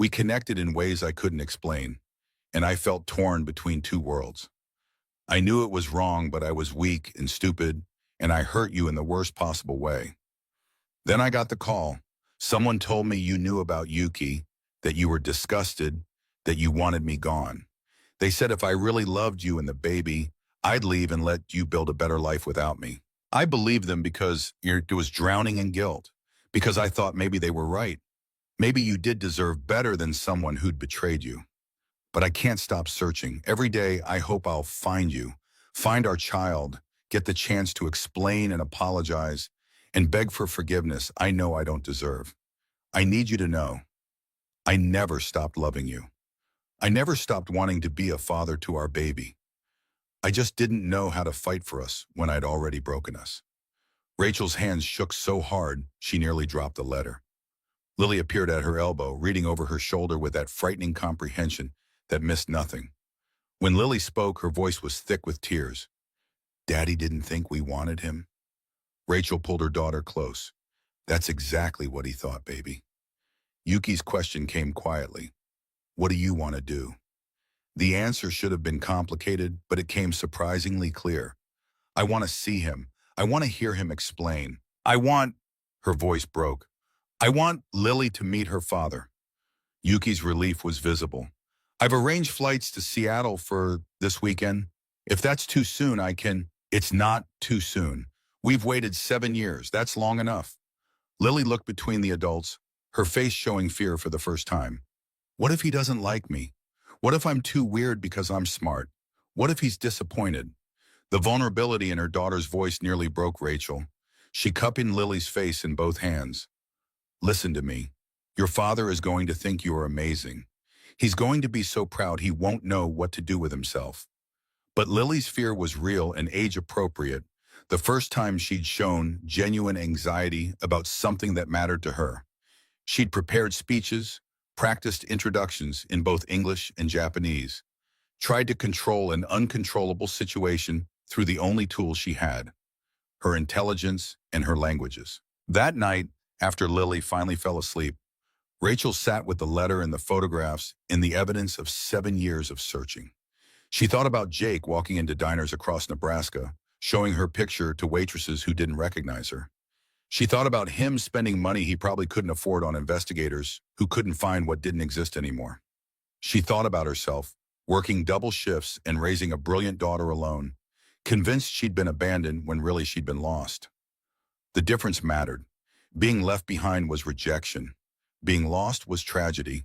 We connected in ways I couldn't explain, and I felt torn between 2 worlds. I knew it was wrong, but I was weak and stupid, and I hurt you in the worst possible way. Then I got the call. Someone told me you knew about Yuki, that you were disgusted, that you wanted me gone. They said if I really loved you and the baby, I'd leave and let you build a better life without me. I believed them because it was drowning in guilt, because I thought maybe they were right. Maybe you did deserve better than someone who'd betrayed you. But I can't stop searching. Every day I hope I'll find you, find our child, get the chance to explain and apologize, and beg for forgiveness I know I don't deserve. I need you to know, I never stopped loving you. I never stopped wanting to be a father to our baby. I just didn't know how to fight for us when I'd already broken us. Rachel's hands shook so hard, she nearly dropped the letter. Lily appeared at her elbow, reading over her shoulder with that frightening comprehension that missed nothing. When Lily spoke, her voice was thick with tears. Daddy didn't think we wanted him. Rachel pulled her daughter close. That's exactly what he thought, baby. Yuki's question came quietly. What do you want to do? The answer should have been complicated, but it came surprisingly clear. I want to see him. I want to hear him explain. Her voice broke. I want Lily to meet her father. Yuki's relief was visible. I've arranged flights to Seattle for this weekend. If that's too soon, It's not too soon. We've waited 7 years. That's long enough. Lily looked between the adults, her face showing fear for the first time. What if he doesn't like me? What if I'm too weird because I'm smart? What if he's disappointed? The vulnerability in her daughter's voice nearly broke Rachel. She cupped in Lily's face in both hands. Listen to me. Your father is going to think you are amazing. He's going to be so proud he won't know what to do with himself. But Lily's fear was real and age-appropriate, the first time she'd shown genuine anxiety about something that mattered to her. She'd prepared speeches, practiced introductions in both English and Japanese, tried to control an uncontrollable situation through the only tools she had, her intelligence and her languages. That night, after Lily finally fell asleep, Rachel sat with the letter and the photographs and the evidence of 7 years of searching. She thought about Jake walking into diners across Nebraska, showing her picture to waitresses who didn't recognize her. She thought about him spending money he probably couldn't afford on investigators who couldn't find what didn't exist anymore. She thought about herself, working double shifts and raising a brilliant daughter alone, convinced she'd been abandoned when really she'd been lost. The difference mattered. Being left behind was rejection. Being lost was tragedy.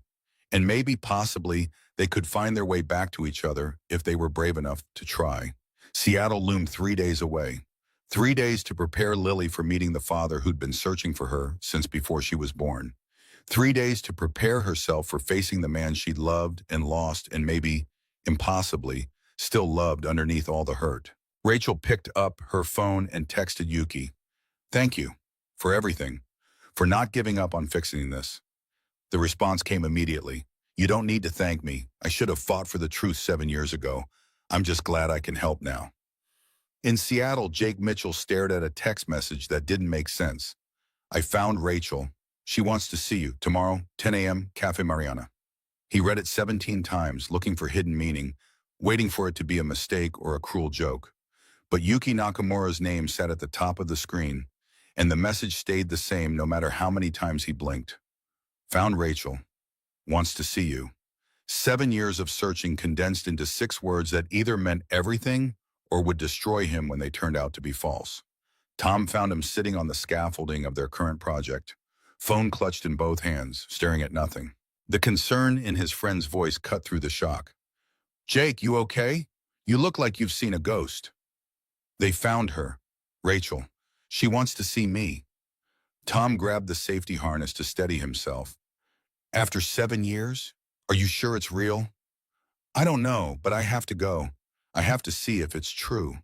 And maybe, possibly, they could find their way back to each other if they were brave enough to try. Seattle loomed 3 days away. 3 days to prepare Lily for meeting the father who'd been searching for her since before she was born. 3 days to prepare herself for facing the man she'd loved and lost and maybe, impossibly, still loved underneath all the hurt. Rachel picked up her phone and texted Yuki. Thank you for everything, for not giving up on fixing this. The response came immediately. You don't need to thank me. I should have fought for the truth 7 years ago. I'm just glad I can help now. In Seattle, Jake Mitchell stared at a text message that didn't make sense. I found Rachel. She wants to see you. Tomorrow, 10 a.m., Cafe Mariana. He read it 17 times, looking for hidden meaning, waiting for it to be a mistake or a cruel joke. But Yuki Nakamura's name sat at the top of the screen, and the message stayed the same no matter how many times he blinked. Found Rachel. Wants to see you. 7 years of searching condensed into 6 words that either meant everything or would destroy him when they turned out to be false. Tom found him sitting on the scaffolding of their current project, phone clutched in both hands, staring at nothing. The concern in his friend's voice cut through the shock. Jake, you okay? You look like you've seen a ghost. They found her. Rachel. She wants to see me. Tom grabbed the safety harness to steady himself. After 7 years? Are you sure it's real? I don't know, but I have to go. I have to see if it's true.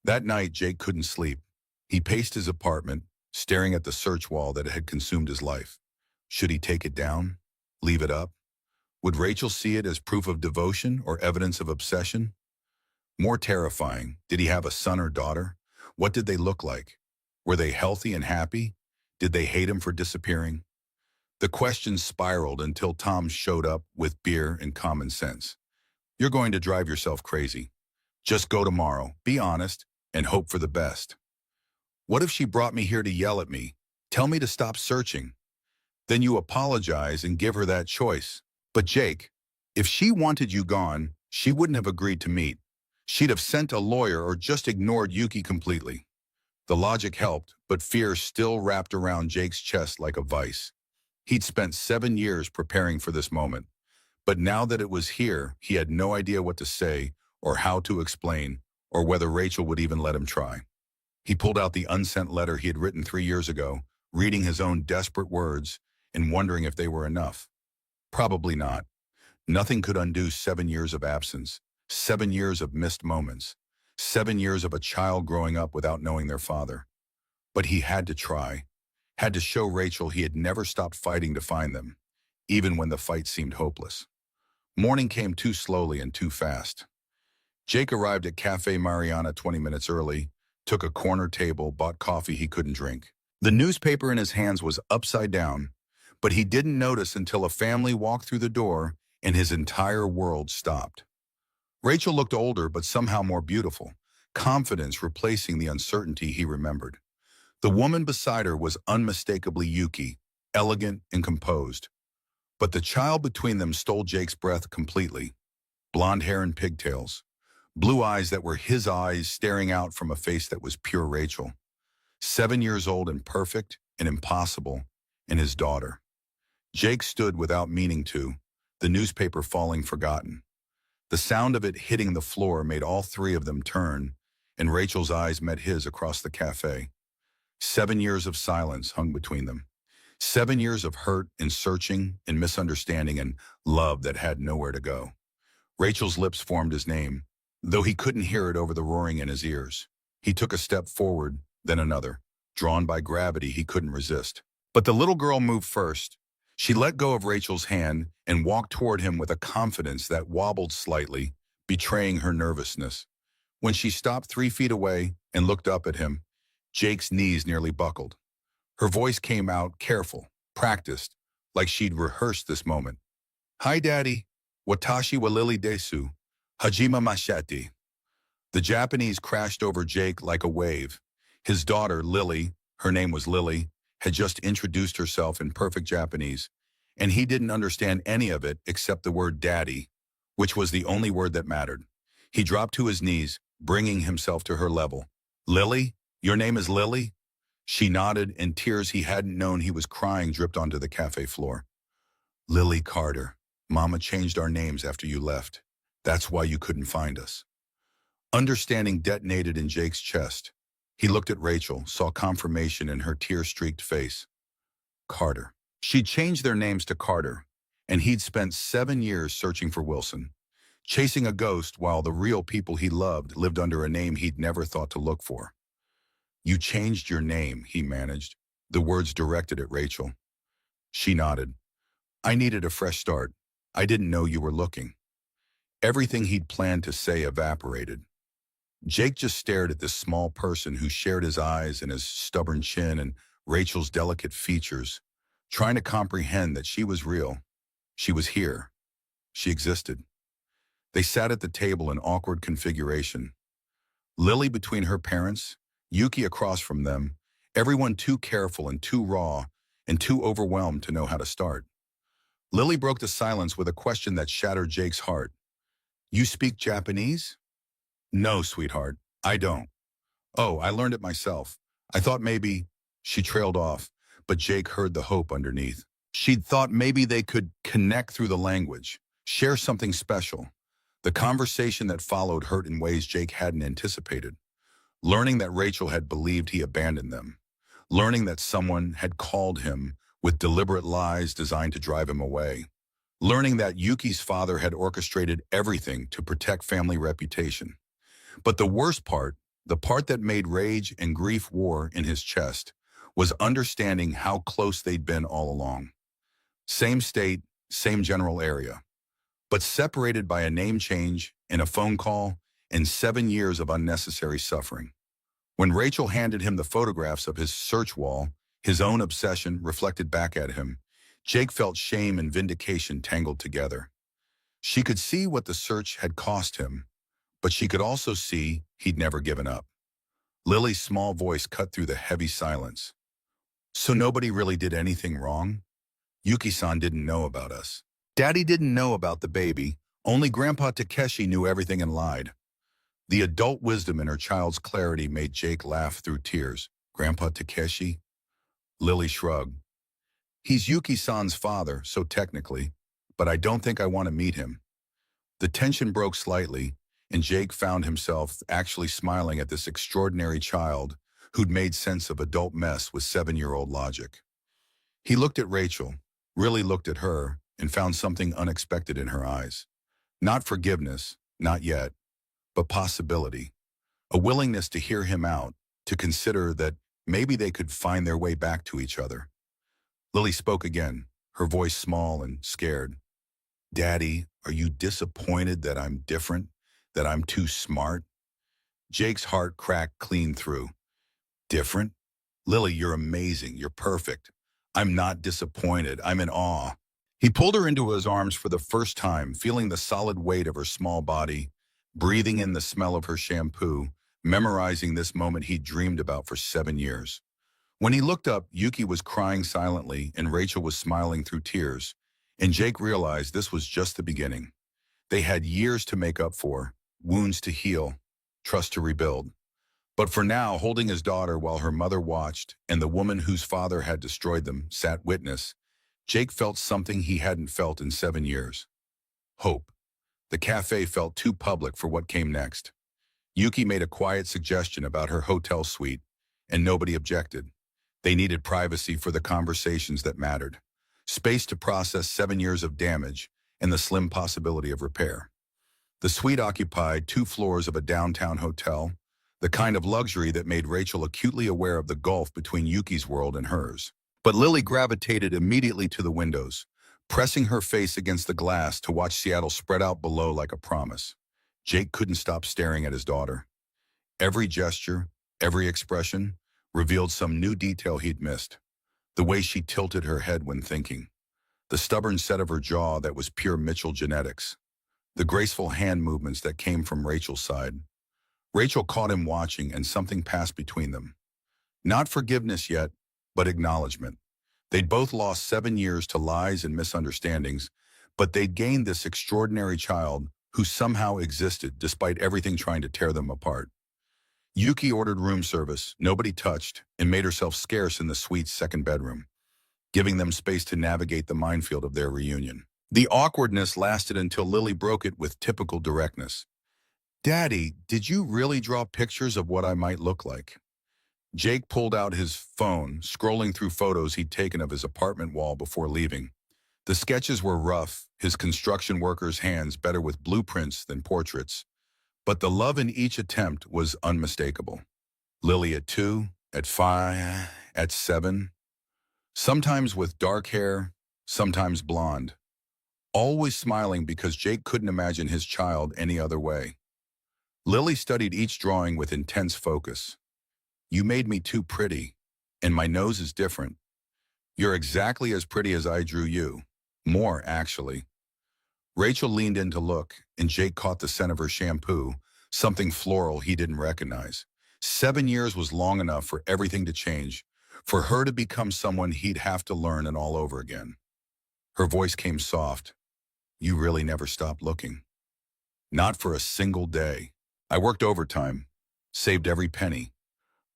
That night, Jake couldn't sleep. He paced his apartment, staring at the search wall that had consumed his life. Should he take it down? Leave it up? Would Rachel see it as proof of devotion or evidence of obsession? More terrifying, did he have a son or daughter? What did they look like? Were they healthy and happy? Did they hate him for disappearing? The questions spiraled until Tom showed up with beer and common sense. You're going to drive yourself crazy. Just go tomorrow, be honest, and hope for the best. What if she brought me here to yell at me? Tell me to stop searching. Then you apologize and give her that choice. But Jake, if she wanted you gone, she wouldn't have agreed to meet. She'd have sent a lawyer or just ignored Yuki completely. The logic helped, but fear still wrapped around Jake's chest like a vice. He'd spent 7 years preparing for this moment, but now that it was here, he had no idea what to say or how to explain, or whether Rachel would even let him try. He pulled out the unsent letter he had written 3 years ago, reading his own desperate words and wondering if they were enough. Probably not. Nothing could undo 7 years of absence, 7 years of missed moments, 7 years of a child growing up without knowing their father. But he had to try, had to show Rachel he had never stopped fighting to find them, even when the fight seemed hopeless. Morning came too slowly and too fast. Jake arrived at Cafe Mariana 20 minutes early, took a corner table, bought coffee he couldn't drink. The newspaper in his hands was upside down, but he didn't notice until a family walked through the door and his entire world stopped. Rachel looked older but somehow more beautiful, confidence replacing the uncertainty he remembered. The woman beside her was unmistakably Yuki, elegant and composed. But the child between them stole Jake's breath completely. Blonde hair and pigtails. Blue eyes that were his eyes staring out from a face that was pure Rachel. 7 years old and perfect and impossible, and his daughter. Jake stood without meaning to, the newspaper falling forgotten. The sound of it hitting the floor made all three of them turn, and Rachel's eyes met his across the cafe. 7 years of silence hung between them. 7 years of hurt and searching and misunderstanding and love that had nowhere to go. Rachel's lips formed his name, though he couldn't hear it over the roaring in his ears. He took a step forward, then another. Drawn by gravity, he couldn't resist. But the little girl moved first. She let go of Rachel's hand and walked toward him with a confidence that wobbled slightly, betraying her nervousness. When she stopped 3 feet away and looked up at him, Jake's knees nearly buckled. Her voice came out careful, practiced, like she'd rehearsed this moment. Hi, Daddy. Watashi wa Lily desu. Hajima mashati. The Japanese crashed over Jake like a wave. His daughter, Lily, her name was Lily, had just introduced herself in perfect Japanese, and he didn't understand any of it except the word daddy, which was the only word that mattered. He dropped to his knees, bringing himself to her level. Lily? Your name is Lily? She nodded, and tears he hadn't known he was crying dripped onto the cafe floor. Lily Carter. Mama changed our names after you left. That's why you couldn't find us. Understanding detonated in Jake's chest. He looked at Rachel, saw confirmation in her tear-streaked face. Carter. She'd changed their names to Carter, and he'd spent 7 years searching for Wilson, chasing a ghost while the real people he loved lived under a name he'd never thought to look for. You changed your name, he managed, the words directed at Rachel. She nodded. I needed a fresh start. I didn't know you were looking. Everything he'd planned to say evaporated. Jake just stared at this small person who shared his eyes and his stubborn chin and Rachel's delicate features, trying to comprehend that she was real. She was here. She existed. They sat at the table in awkward configuration. Lily between her parents, Yuki across from them, everyone too careful and too raw and too overwhelmed to know how to start. Lily broke the silence with a question that shattered Jake's heart. You speak Japanese? No, sweetheart, I don't. Oh, I learned it myself. I thought maybe... She trailed off, but Jake heard the hope underneath. She'd thought maybe they could connect through the language, share something special. The conversation that followed hurt in ways Jake hadn't anticipated. Learning that Rachel had believed he abandoned them. learning that someone had called him with deliberate lies designed to drive him away, learning that Yuki's father had orchestrated everything to protect family reputation. But the worst part, the part that made rage and grief war in his chest, was understanding how close they'd been all along. Same state, same general area, but separated by a name change and a phone call and 7 years of unnecessary suffering. When Rachel handed him the photographs of his search wall, his own obsession reflected back at him, Jake felt shame and vindication tangled together. She could see what the search had cost him, but she could also see he'd never given up. Lily's small voice cut through the heavy silence. So nobody really did anything wrong? Yuki-san didn't know about us. Daddy didn't know about the baby. Only Grandpa Takeshi knew everything and lied. The adult wisdom in her child's clarity made Jake laugh through tears. Grandpa Takeshi? Lily shrugged. He's Yuki-san's father, so technically, but I don't think I want to meet him. The tension broke slightly, and Jake found himself actually smiling at this extraordinary child who'd made sense of adult mess with 7-year-old logic. He looked at Rachel, really looked at her, and found something unexpected in her eyes. Not forgiveness, not yet, but possibility. A willingness to hear him out, to consider that maybe they could find their way back to each other. Lily spoke again, her voice small and scared. Daddy, are you disappointed that I'm different, that I'm too smart? Jake's heart cracked clean through. Different? Lily, you're amazing. You're perfect. I'm not disappointed. I'm in awe. He pulled her into his arms for the first time, feeling the solid weight of her small body, breathing in the smell of her shampoo, memorizing this moment he'd dreamed about for 7 years. When he looked up, Yuki was crying silently and Rachel was smiling through tears, and Jake realized this was just the beginning. They had years to make up for, wounds to heal, trust to rebuild. But for now, holding his daughter while her mother watched and the woman whose father had destroyed them sat witness, Jake felt something he hadn't felt in 7 years. Hope. The cafe felt too public for what came next. Yuki made a quiet suggestion about her hotel suite, and nobody objected. They needed privacy for the conversations that mattered, space to process 7 years of damage and the slim possibility of repair. The suite occupied 2 floors of a downtown hotel, the kind of luxury that made Rachel acutely aware of the gulf between Yuki's world and hers. But Lily gravitated immediately to the windows, pressing her face against the glass to watch Seattle spread out below like a promise. Jake couldn't stop staring at his daughter. Every gesture, every expression, revealed some new detail he'd missed. The way she tilted her head when thinking. The stubborn set of her jaw that was pure Mitchell genetics. The graceful hand movements that came from Rachel's side. Rachel caught him watching and something passed between them. Not forgiveness yet, but acknowledgement. They'd both lost 7 years to lies and misunderstandings, but they'd gained this extraordinary child who somehow existed despite everything trying to tear them apart. Yuki ordered room service, nobody touched, and made herself scarce in the suite's second bedroom, giving them space to navigate the minefield of their reunion. The awkwardness lasted until Lily broke it with typical directness. Daddy, did you really draw pictures of what I might look like? Jake pulled out his phone, scrolling through photos he'd taken of his apartment wall before leaving. The sketches were rough, his construction workers' hands better with blueprints than portraits, but the love in each attempt was unmistakable. Lily at 2, at 5, at 7, sometimes with dark hair, sometimes blonde, always smiling because Jake couldn't imagine his child any other way. Lily studied each drawing with intense focus. You made me too pretty, and my nose is different. You're exactly as pretty as I drew you. More, actually. Rachel leaned in to look, and Jake caught the scent of her shampoo, something floral he didn't recognize. 7 years was long enough for everything to change, for her to become someone he'd have to learn and all over again. Her voice came soft. You really never stopped looking. Not for a single day. I worked overtime, saved every penny,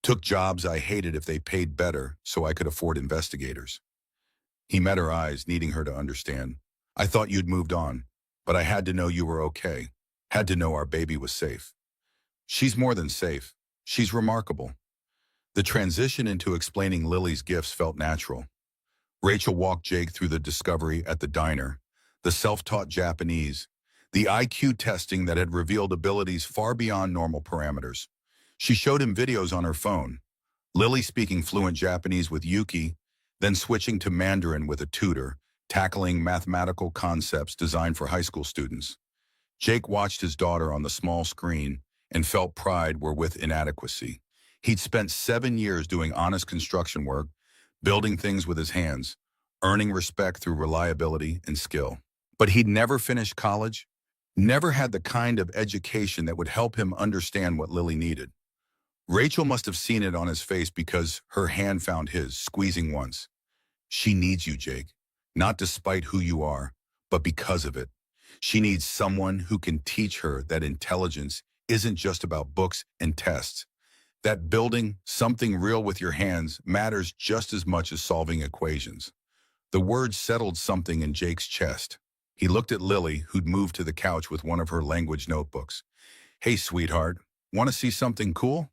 took jobs I hated if they paid better so I could afford investigators. He met her eyes, needing her to understand. I thought you'd moved on, but I had to know you were okay, had to know our baby was safe. She's more than safe. She's remarkable. The transition into explaining Lily's gifts felt natural. Rachel walked Jake through the discovery at the diner, the self-taught Japanese, the IQ testing that had revealed abilities far beyond normal parameters. She showed him videos on her phone, Lily speaking fluent Japanese with Yuki, then switching to Mandarin with a tutor, tackling mathematical concepts designed for high school students. Jake watched his daughter on the small screen and felt pride were with inadequacy. He'd spent 7 years doing honest construction work, building things with his hands, earning respect through reliability and skill. But he'd never finished college, never had the kind of education that would help him understand what Lily needed. Rachel must have seen it on his face because her hand found his, squeezing once. She needs you, Jake, not despite who you are, but because of it. She needs someone who can teach her that intelligence isn't just about books and tests, that building something real with your hands matters just as much as solving equations. The words settled something in Jake's chest. He looked at Lily, who'd moved to the couch with one of her language notebooks. "Hey, sweetheart, want to see something cool?"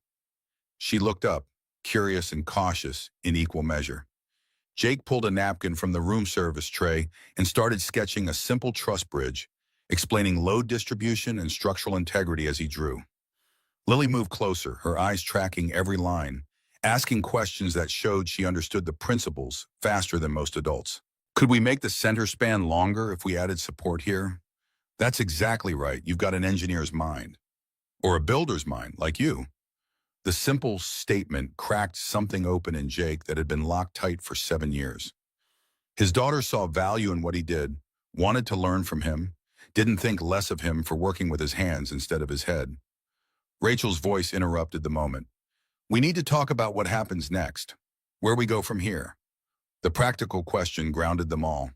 She looked up, curious and cautious in equal measure. Jake pulled a napkin from the room service tray and started sketching a simple truss bridge, explaining load distribution and structural integrity as he drew. Lily moved closer, her eyes tracking every line, asking questions that showed she understood the principles faster than most adults. "Could we make the center span longer if we added support here?" "That's exactly right. You've got an engineer's mind. Or a builder's mind, like you." The simple statement cracked something open in Jake that had been locked tight for 7 years. His daughter saw value in what he did, wanted to learn from him, didn't think less of him for working with his hands instead of his head. Rachel's voice interrupted the moment. "We need to talk about what happens next. Where we go from here." The practical question grounded them all.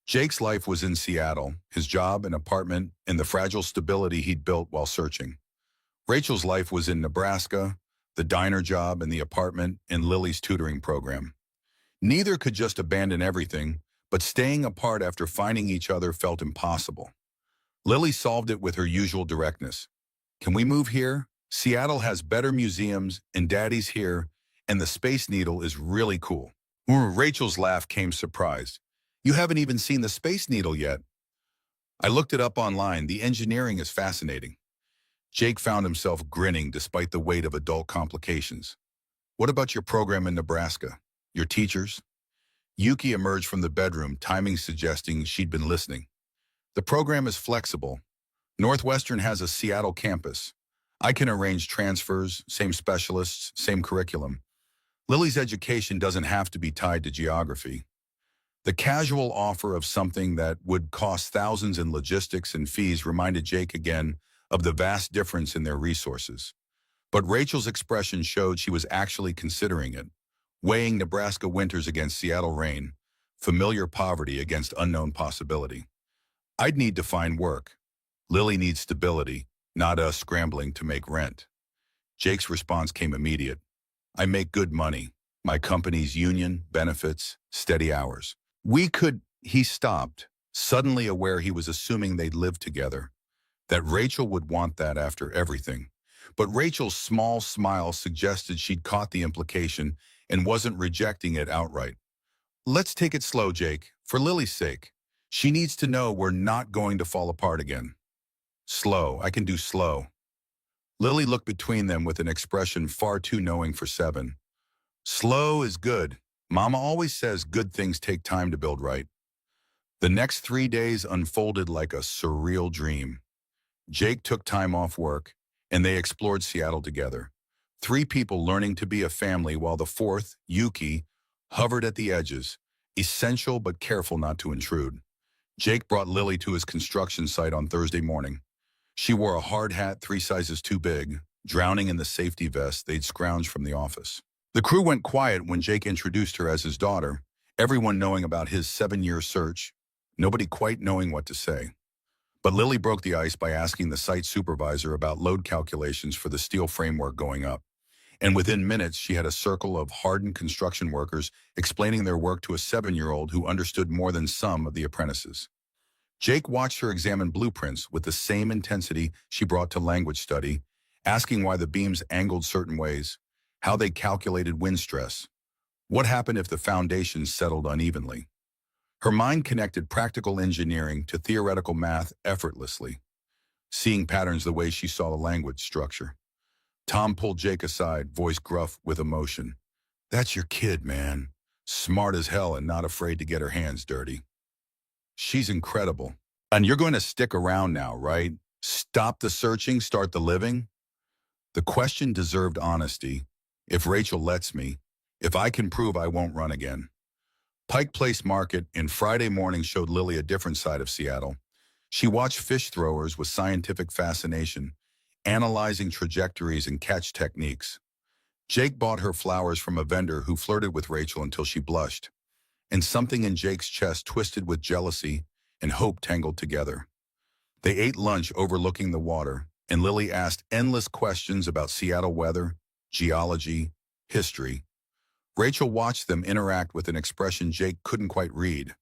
Jake's life was in Seattle, his job, an apartment, and the fragile stability he'd built while searching. Rachel's life was in Nebraska, the diner job and the apartment, and Lily's tutoring program. Neither could just abandon everything, but staying apart after finding each other felt impossible. Lily solved it with her usual directness. "Can we move here? Seattle has better museums, and Daddy's here, and the Space Needle is really cool." Rachel's laugh came surprised. "You haven't even seen the Space Needle yet." "I looked it up online. The engineering is fascinating." Jake found himself grinning despite the weight of adult complications. "What about your program in Nebraska? Your teachers?" Yuki emerged from the bedroom, timing suggesting she'd been listening. "The program is flexible. Northwestern has a Seattle campus. I can arrange transfers, same specialists, same curriculum. Lily's education doesn't have to be tied to geography." The casual offer of something that would cost thousands in logistics and fees reminded Jake again of the vast difference in their resources. But Rachel's expression showed she was actually considering it, weighing Nebraska winters against Seattle rain, familiar poverty against unknown possibility. "I'd need to find work. Lily needs stability, not us scrambling to make rent." Jake's response came immediate. "I make good money. My company's union, benefits, steady hours. We could—" He stopped, suddenly aware he was assuming they'd live together, that Rachel would want that after everything. But Rachel's small smile suggested she'd caught the implication and wasn't rejecting it outright. "Let's take it slow, Jake, for Lily's sake. She needs to know we're not going to fall apart again." "Slow, I can do slow." Lily looked between them with an expression far too knowing for 7. "Slow is good. Mama always says good things take time to build right." The next 3 days unfolded like a surreal dream. Jake took time off work, and they explored Seattle together. 3 people learning to be a family while the 4th, Yuki, hovered at the edges, essential but careful not to intrude. Jake brought Lily to his construction site on Thursday morning. She wore a hard hat 3 sizes too big, drowning in the safety vest they'd scrounged from the office. The crew went quiet when Jake introduced her as his daughter, everyone knowing about his 7-year search, nobody quite knowing what to say. But Lily broke the ice by asking the site supervisor about load calculations for the steel framework going up. And within minutes, she had a circle of hardened construction workers explaining their work to a 7-year-old who understood more than some of the apprentices. Jake watched her examine blueprints with the same intensity she brought to language study, asking why the beams angled certain ways, how they calculated wind stress. What happened if the foundations settled unevenly? Her mind connected practical engineering to theoretical math effortlessly, seeing patterns the way she saw the language structure. Tom pulled Jake aside, voice gruff with emotion. That's your kid, man. Smart as hell and not afraid to get her hands dirty. She's incredible. And you're going to stick around now, right? Stop the searching, start the living? The question deserved honesty. If Rachel lets me, if I can prove I won't run again. Pike Place Market in Friday morning showed Lily a different side of Seattle. She watched fish throwers with scientific fascination, analyzing trajectories and catch techniques. Jake bought her flowers from a vendor who flirted with Rachel until she blushed, and something in Jake's chest twisted with jealousy and hope tangled together. They ate lunch overlooking the water, and Lily asked endless questions about Seattle weather, geology, history. Rachel watched them interact with an expression Jake couldn't quite read,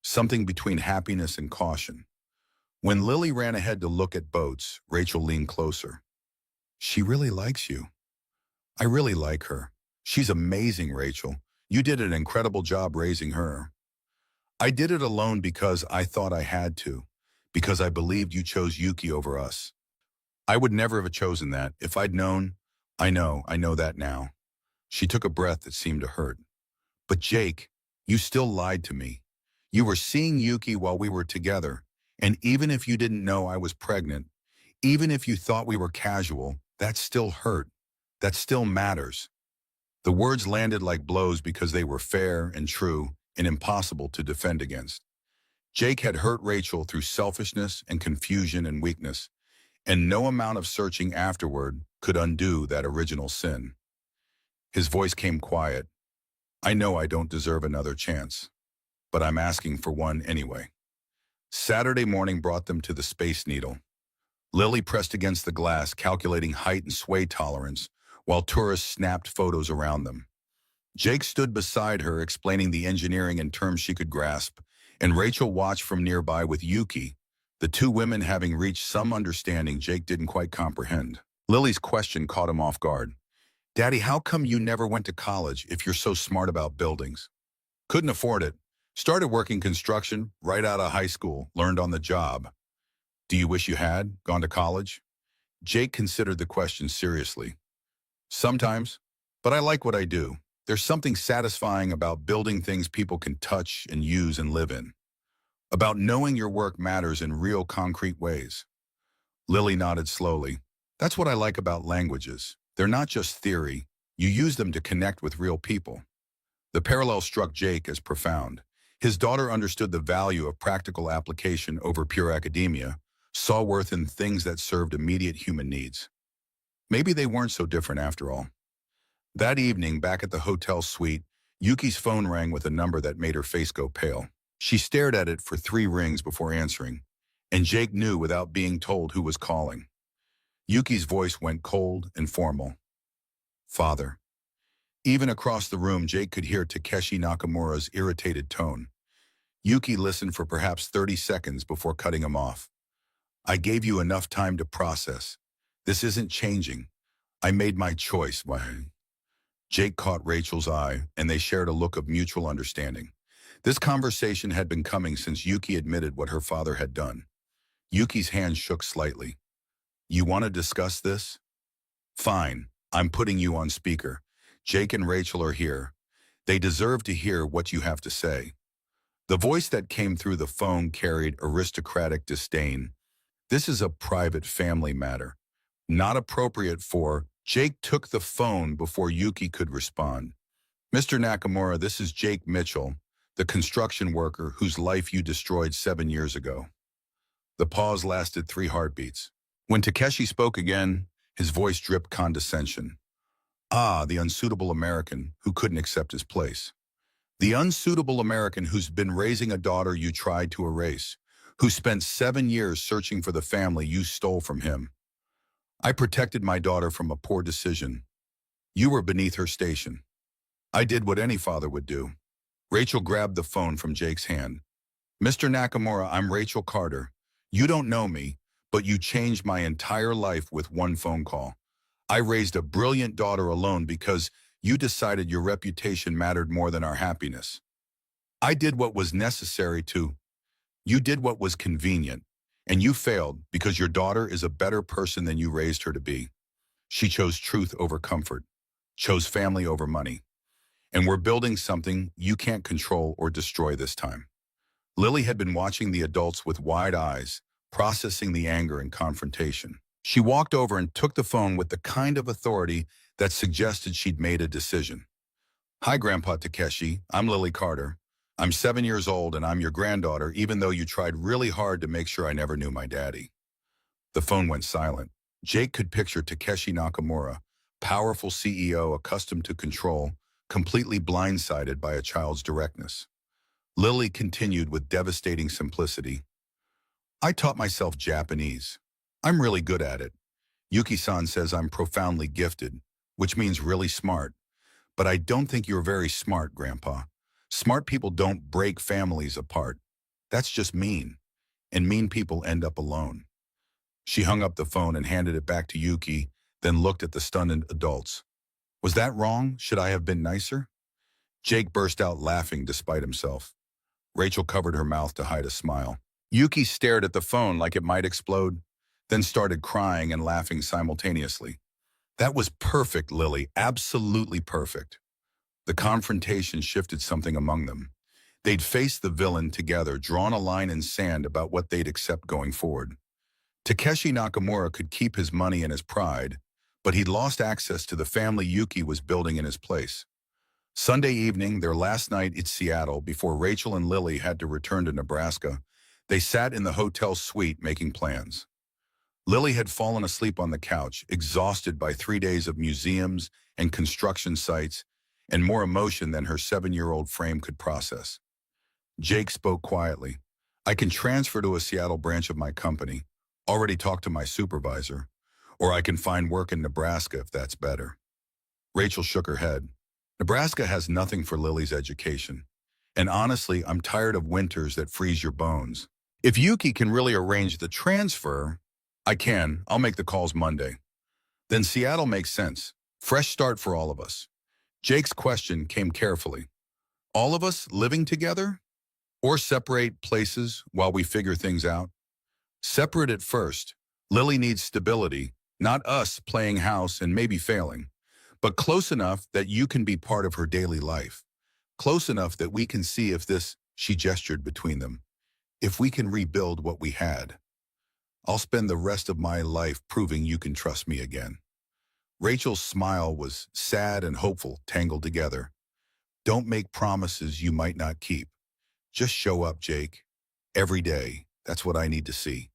something between happiness and caution. When Lily ran ahead to look at boats, Rachel leaned closer. She really likes you. I really like her. She's amazing, Rachel. You did an incredible job raising her. I did it alone because I thought I had to, because I believed you chose Yuki over us. I would never have chosen that. If I'd known, I know that now. She took a breath that seemed to hurt. But Jake, you still lied to me. You were seeing Yuki while we were together, and even if you didn't know I was pregnant, even if you thought we were casual, that still hurt. That still matters. The words landed like blows because they were fair and true and impossible to defend against. Jake had hurt Rachel through selfishness and confusion and weakness, and no amount of searching afterward could undo that original sin. His voice came quiet. I know I don't deserve another chance, but I'm asking for one anyway. Saturday morning brought them to the Space Needle. Lily pressed against the glass, calculating height and sway tolerance, while tourists snapped photos around them. Jake stood beside her, explaining the engineering in terms she could grasp, and Rachel watched from nearby with Yuki, the two women having reached some understanding Jake didn't quite comprehend. Lily's question caught him off guard. Daddy, how come you never went to college if you're so smart about buildings? Couldn't afford it. Started working construction right out of high school, learned on the job. Do you wish you had gone to college? Jake considered the question seriously. Sometimes, but I like what I do. There's something satisfying about building things people can touch and use and live in. About knowing your work matters in real concrete ways. Lily nodded slowly. That's what I like about languages. They're not just theory. You use them to connect with real people. The parallel struck Jake as profound. His daughter understood the value of practical application over pure academia, saw worth in things that served immediate human needs. Maybe they weren't so different after all. That evening, back at the hotel suite, Yuki's phone rang with a number that made her face go pale. She stared at it for 3 rings before answering, and Jake knew without being told who was calling. Yuki's voice went cold and formal. Father. Even across the room, Jake could hear Takeshi Nakamura's irritated tone. Yuki listened for perhaps 30 seconds before cutting him off. I gave you enough time to process. This isn't changing. I made my choice. Why? Jake caught Rachel's eye, and they shared a look of mutual understanding. This conversation had been coming since Yuki admitted what her father had done. Yuki's hand shook slightly. You want to discuss this? Fine, I'm putting you on speaker. Jake and Rachel are here. They deserve to hear what you have to say. The voice that came through the phone carried aristocratic disdain. This is a private family matter, not appropriate for... Jake took the phone before Yuki could respond. Mr. Nakamura, this is Jake Mitchell, the construction worker whose life you destroyed 7 years ago. The pause lasted 3 heartbeats. When Takeshi spoke again, his voice dripped condescension. Ah, the unsuitable American who couldn't accept his place. The unsuitable American who's been raising a daughter you tried to erase, who spent 7 years searching for the family you stole from him. I protected my daughter from a poor decision. You were beneath her station. I did what any father would do. Rachel grabbed the phone from Jake's hand. Mr. Nakamura, I'm Rachel Carter. You don't know me, but you changed my entire life with one phone call. I raised a brilliant daughter alone because you decided your reputation mattered more than our happiness. I did what was necessary to. You did what was convenient. And you failed because your daughter is a better person than you raised her to be. She chose truth over comfort, chose family over money. And we're building something you can't control or destroy this time. Lily had been watching the adults with wide eyes, processing the anger and confrontation. She walked over and took the phone with the kind of authority that suggested she'd made a decision. Hi, Grandpa Takeshi. I'm Lily Carter. I'm 7 years old and I'm your granddaughter, even though you tried really hard to make sure I never knew my daddy. The phone went silent. Jake could picture Takeshi Nakamura, powerful CEO accustomed to control, completely blindsided by a child's directness. Lily continued with devastating simplicity. I taught myself Japanese. I'm really good at it. Yuki-san says I'm profoundly gifted, which means really smart. But I don't think you're very smart, Grandpa. Smart people don't break families apart. That's just mean. And mean people end up alone. She hung up the phone and handed it back to Yuki, then looked at the stunned adults. Was that wrong? Should I have been nicer? Jake burst out laughing despite himself. Rachel covered her mouth to hide a smile. Yuki stared at the phone like it might explode, then started crying and laughing simultaneously. That was perfect, Lily, absolutely perfect. The confrontation shifted something among them. They'd faced the villain together, drawn a line in sand about what they'd accept going forward. Takeshi Nakamura could keep his money and his pride, but he'd lost access to the family Yuki was building in his place. Sunday evening, their last night in Seattle before Rachel and Lily had to return to Nebraska, they sat in the hotel suite making plans. Lily had fallen asleep on the couch, exhausted by 3 days of museums and construction sites, and more emotion than her 7-year-old frame could process. Jake spoke quietly. I can transfer to a Seattle branch of my company, already talked to my supervisor, or I can find work in Nebraska if that's better. Rachel shook her head. Nebraska has nothing for Lily's education. And honestly, I'm tired of winters that freeze your bones. If Yuki can really arrange the transfer, I can. I'll make the calls Monday. Then Seattle makes sense. Fresh start for all of us. Jake's question came carefully. All of us living together? Or separate places while we figure things out? Separate at first. Lily needs stability, not us playing house and maybe failing, but close enough that you can be part of her daily life. Close enough that we can see if this, she gestured between them, if we can rebuild what we had. I'll spend the rest of my life proving you can trust me again. Rachel's smile was sad and hopeful, tangled together. Don't make promises you might not keep. Just show up, Jake. Every day. That's what I need to see.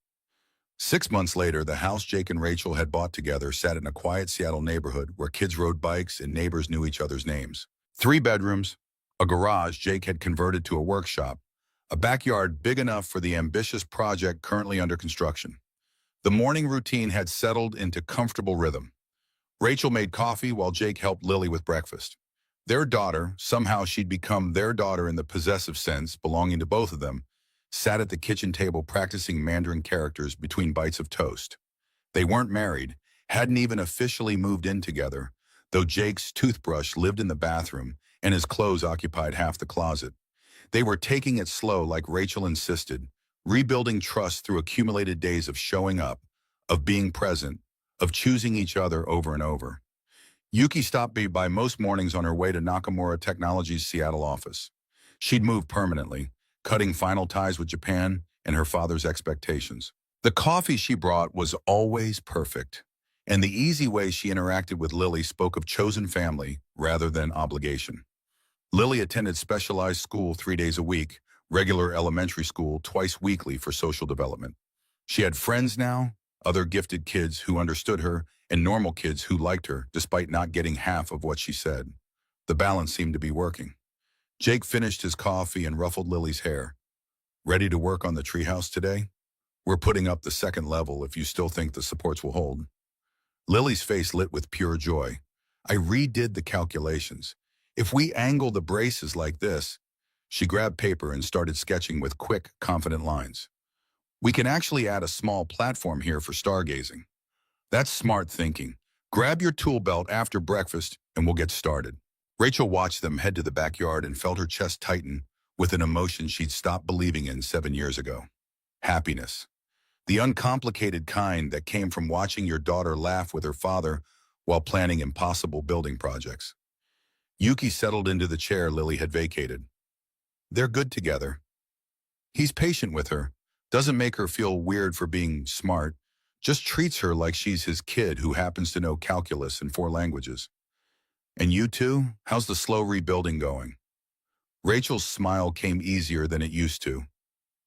6 months later, the house Jake and Rachel had bought together sat in a quiet Seattle neighborhood where kids rode bikes and neighbors knew each other's names. 3 bedrooms, a garage Jake had converted to a workshop, a backyard big enough for the ambitious project currently under construction. The morning routine had settled into comfortable rhythm. Rachel made coffee while Jake helped Lily with breakfast. Their daughter, somehow she'd become their daughter in the possessive sense, belonging to both of them, sat at the kitchen table practicing Mandarin characters between bites of toast. They weren't married, hadn't even officially moved in together, though Jake's toothbrush lived in the bathroom and his clothes occupied half the closet. They were taking it slow like Rachel insisted, rebuilding trust through accumulated days of showing up, of being present, of choosing each other over and over. Yuki stopped by most mornings on her way to Nakamura Technologies' Seattle office. She'd moved permanently, cutting final ties with Japan and her father's expectations. The coffee she brought was always perfect, and the easy way she interacted with Lily spoke of chosen family rather than obligation. Lily attended specialized school 3 days a week, regular elementary school twice weekly for social development. She had friends now, other gifted kids who understood her, and normal kids who liked her despite not getting half of what she said. The balance seemed to be working. Jake finished his coffee and ruffled Lily's hair. Ready to work on the treehouse today? We're putting up the second level if you still think the supports will hold. Lily's face lit with pure joy. I redid the calculations. If we angle the braces like this, she grabbed paper and started sketching with quick, confident lines. We can actually add a small platform here for stargazing. That's smart thinking. Grab your tool belt after breakfast and we'll get started. Rachel watched them head to the backyard and felt her chest tighten with an emotion she'd stopped believing in 7 years ago. Happiness. The uncomplicated kind that came from watching your daughter laugh with her father while planning impossible building projects. Yuki settled into the chair Lily had vacated. They're good together. He's patient with her, doesn't make her feel weird for being smart, just treats her like she's his kid who happens to know calculus and 4 languages. And you two, how's the slow rebuilding going? Rachel's smile came easier than it used to.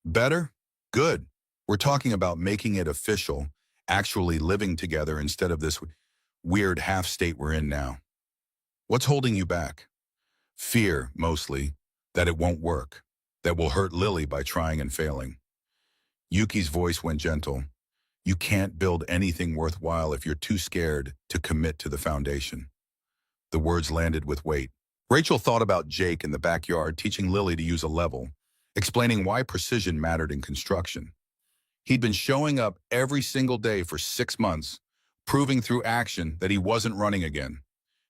Better? Good. We're talking about making it official, actually living together instead of this weird half state we're in now. What's holding you back? Fear, mostly, that it won't work, that we'll hurt Lily by trying and failing. Yuki's voice went gentle. You can't build anything worthwhile if you're too scared to commit to the foundation. The words landed with weight. Rachel thought about Jake in the backyard teaching Lily to use a level, explaining why precision mattered in construction. He'd been showing up every single day for 6 months, proving through action that he wasn't running again.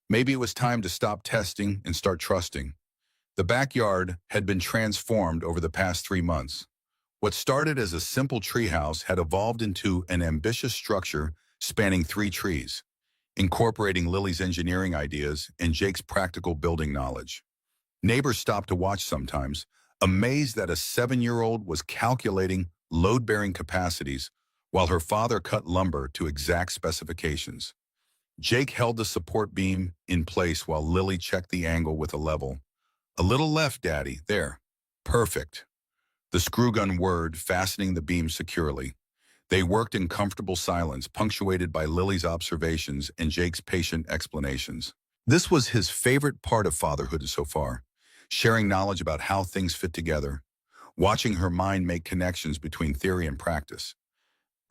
Maybe it was time to stop testing and start trusting. The backyard had been transformed over the past 3 months. What started as a simple treehouse had evolved into an ambitious structure spanning 3 trees, incorporating Lily's engineering ideas and Jake's practical building knowledge. Neighbors stopped to watch sometimes, amazed that a 7-year-old was calculating load-bearing capacities while her father cut lumber to exact specifications. Jake held the support beam in place while Lily checked the angle with a level. A little left, Daddy. There. Perfect. The screw gun whirred, fastening the beam securely. They worked in comfortable silence, punctuated by Lily's observations and Jake's patient explanations. This was his favorite part of fatherhood so far, sharing knowledge about how things fit together, watching her mind make connections between theory and practice.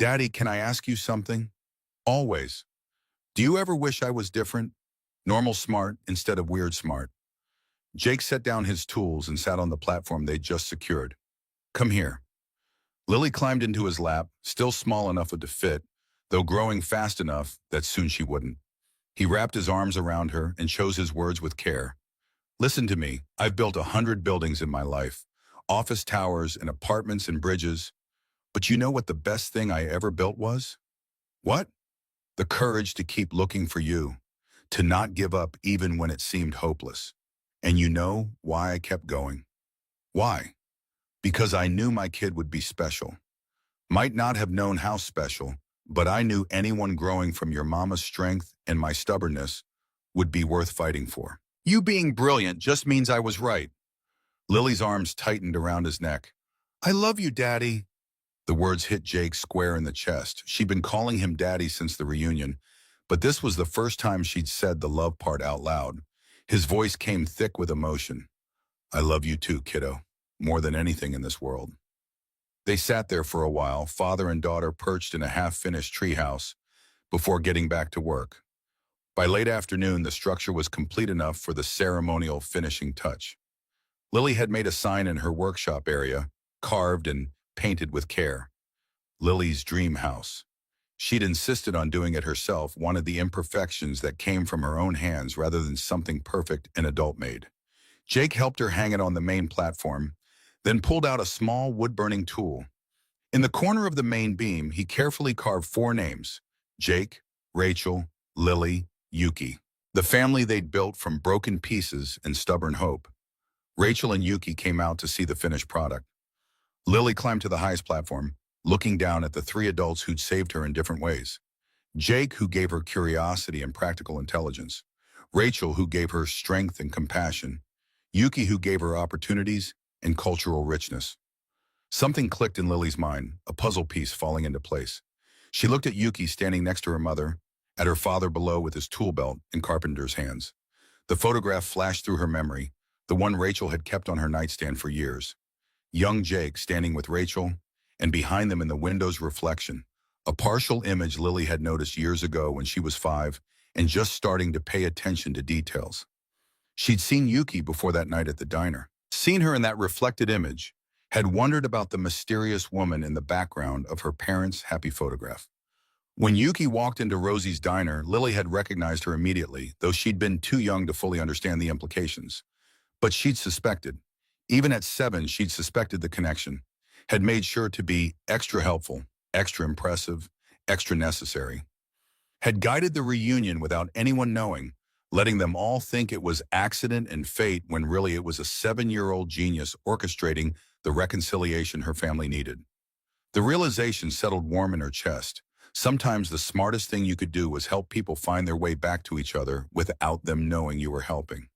Daddy, can I ask you something? Always. Do you ever wish I was different? Normal smart instead of weird smart. Jake set down his tools and sat on the platform they'd just secured. Come here. Lily climbed into his lap, still small enough to fit, though growing fast enough that soon she wouldn't. He wrapped his arms around her and chose his words with care. Listen to me. I've built 100 buildings in my life, office towers and apartments and bridges. But you know what the best thing I ever built was? What? The courage to keep looking for you, to not give up even when it seemed hopeless. And you know why I kept going? Why? Because I knew my kid would be special. Might not have known how special, but I knew anyone growing from your mama's strength and my stubbornness would be worth fighting for. You being brilliant just means I was right. Lily's arms tightened around his neck. I love you, Daddy. The words hit Jake square in the chest. She'd been calling him Daddy since the reunion, but this was the first time she'd said the love part out loud. His voice came thick with emotion. I love you too, kiddo, more than anything in this world. They sat there for a while, father and daughter perched in a half-finished treehouse, before getting back to work. By late afternoon, the structure was complete enough for the ceremonial finishing touch. Lily had made a sign in her workshop area, carved and painted with care. Lily's dream house. She'd insisted on doing it herself, wanted the imperfections that came from her own hands rather than something perfect and adult-made. Jake helped her hang it on the main platform, then pulled out a small wood-burning tool. In the corner of the main beam, he carefully carved 4 names: Jake, Rachel, Lily, Yuki. The family they'd built from broken pieces and stubborn hope. Rachel and Yuki came out to see the finished product. Lily climbed to the highest platform, looking down at the 3 adults who'd saved her in different ways. Jake, who gave her curiosity and practical intelligence. Rachel, who gave her strength and compassion. Yuki, who gave her opportunities and cultural richness. Something clicked in Lily's mind, a puzzle piece falling into place. She looked at Yuki standing next to her mother, at her father below with his tool belt in carpenter's hands. The photograph flashed through her memory, the one Rachel had kept on her nightstand for years. Young Jake standing with Rachel, and behind them in the window's reflection, a partial image Lily had noticed years ago when she was 5 and just starting to pay attention to details. She'd seen Yuki before that night at the diner, seen her in that reflected image, had wondered about the mysterious woman in the background of her parents' happy photograph. When Yuki walked into Rosie's diner, Lily had recognized her immediately, though she'd been too young to fully understand the implications. But she'd suspected. Even at 7, she'd suspected the connection, had made sure to be extra helpful, extra impressive, extra necessary, had guided the reunion without anyone knowing, letting them all think it was accident and fate when really it was a 7-year-old genius orchestrating the reconciliation her family needed. The realization settled warm in her chest. Sometimes the smartest thing you could do was help people find their way back to each other without them knowing you were helping.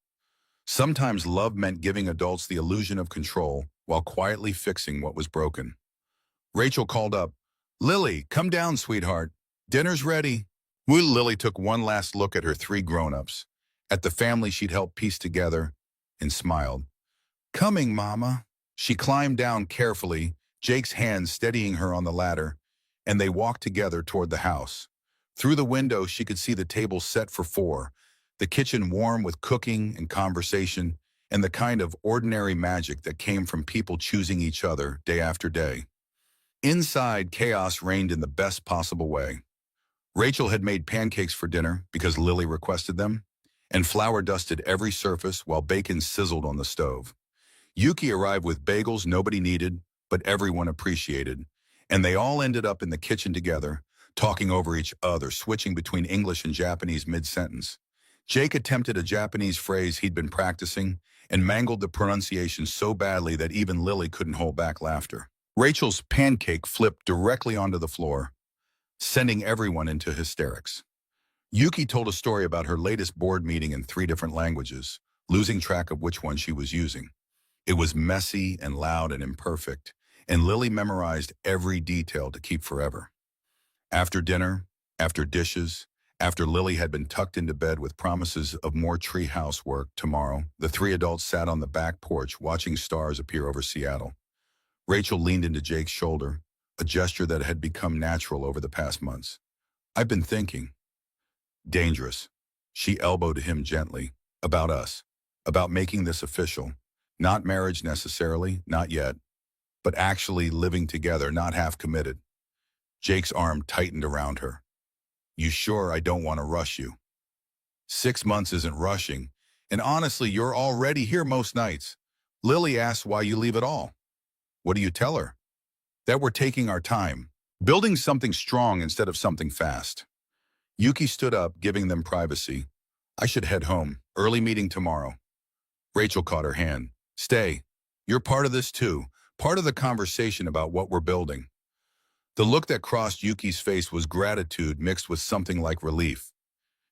Sometimes love meant giving adults the illusion of control while quietly fixing what was broken. Rachel called up, "Lily, come down, sweetheart. Dinner's ready." Lily took one last look at her 3 grown-ups, at the family she'd helped piece together, and smiled. "Coming, Mama." She climbed down carefully, Jake's hand steadying her on the ladder, and they walked together toward the house. Through the window, she could see the table set for 4, the kitchen warm with cooking and conversation, and the kind of ordinary magic that came from people choosing each other day after day. Inside, chaos reigned in the best possible way. Rachel had made pancakes for dinner because Lily requested them, and flour dusted every surface while bacon sizzled on the stove. Yuki arrived with bagels nobody needed, but everyone appreciated, and they all ended up in the kitchen together, talking over each other, switching between English and Japanese mid-sentence. Jake attempted a Japanese phrase he'd been practicing and mangled the pronunciation so badly that even Lily couldn't hold back laughter. Rachel's pancake flipped directly onto the floor, sending everyone into hysterics. Yuki told a story about her latest board meeting in 3 different languages, losing track of which one she was using. It was messy and loud and imperfect, and Lily memorized every detail to keep forever. After dinner, after dishes, after Lily had been tucked into bed with promises of more treehouse work tomorrow, the 3 adults sat on the back porch watching stars appear over Seattle. Rachel leaned into Jake's shoulder, a gesture that had become natural over the past months. "I've been thinking." "Dangerous." She elbowed him gently. "About us. About making this official. Not marriage necessarily, not yet. But actually living together, not half committed." Jake's arm tightened around her. "You sure I don't want to rush you?" 6 months isn't rushing. And honestly, you're already here most nights. Lily asks why you leave at all. What do you tell her? That we're taking our time, building something strong instead of something fast. Yuki stood up, giving them privacy. "I should head home. Early meeting tomorrow." Rachel caught her hand. "Stay. You're part of this too. Part of the conversation about what we're building." The look that crossed Yuki's face was gratitude mixed with something like relief.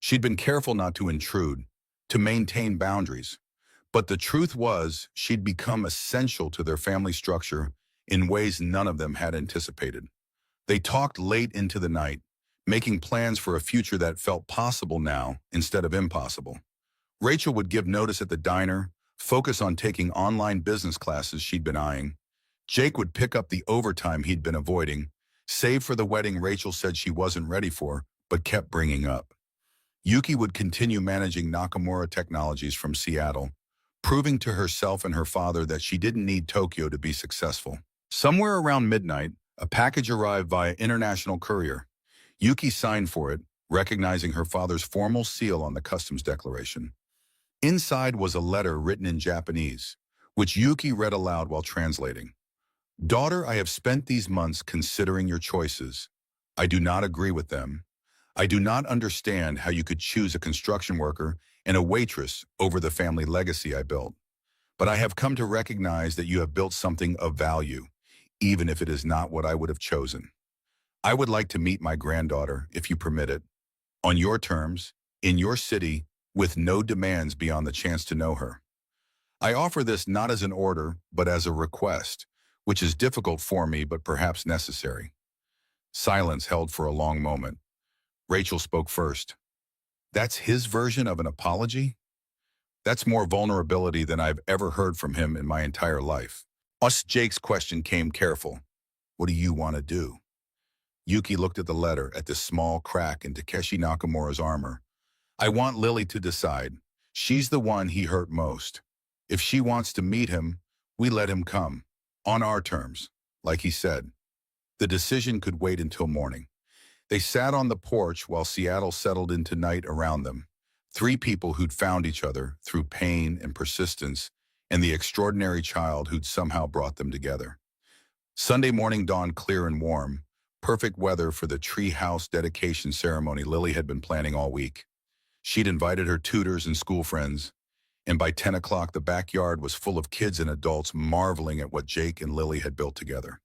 She'd been careful not to intrude, to maintain boundaries. But the truth was, she'd become essential to their family structure in ways none of them had anticipated. They talked late into the night, making plans for a future that felt possible now instead of impossible. Rachel would give notice at the diner, focus on taking online business classes she'd been eyeing. Jake would pick up the overtime he'd been avoiding, save for the wedding Rachel said she wasn't ready for, but kept bringing up. Yuki would continue managing Nakamura Technologies from Seattle, proving to herself and her father that she didn't need Tokyo to be successful. Somewhere around midnight, a package arrived via international courier. Yuki signed for it, recognizing her father's formal seal on the customs declaration. Inside was a letter written in Japanese, which Yuki read aloud while translating. "Daughter, I have spent these months considering your choices. I do not agree with them. I do not understand how you could choose a construction worker and a waitress over the family legacy I built. But I have come to recognize that you have built something of value, even if it is not what I would have chosen. I would like to meet my granddaughter, if you permit it, on your terms, in your city, with no demands beyond the chance to know her. I offer this not as an order, but as a request, which is difficult for me but perhaps necessary." Silence held for a long moment. Rachel spoke first. "That's his version of an apology? That's more vulnerability than I've ever heard from him in my entire life." Jake's question came careful. "What do you want to do?" Yuki looked at the letter, at this small crack in Takeshi Nakamura's armor. "I want Lily to decide. She's the one he hurt most. If she wants to meet him, we let him come. On our terms, like he said. The decision could wait until morning." They sat on the porch while Seattle settled into night around them. Three people who'd found each other through pain and persistence, and the extraordinary child who'd somehow brought them together. Sunday morning dawned clear and warm, perfect weather for the tree house dedication ceremony Lily had been planning all week. She'd invited her tutors and school friends, and by 10 o'clock the backyard was full of kids and adults marveling at what Jake and Lily had built together.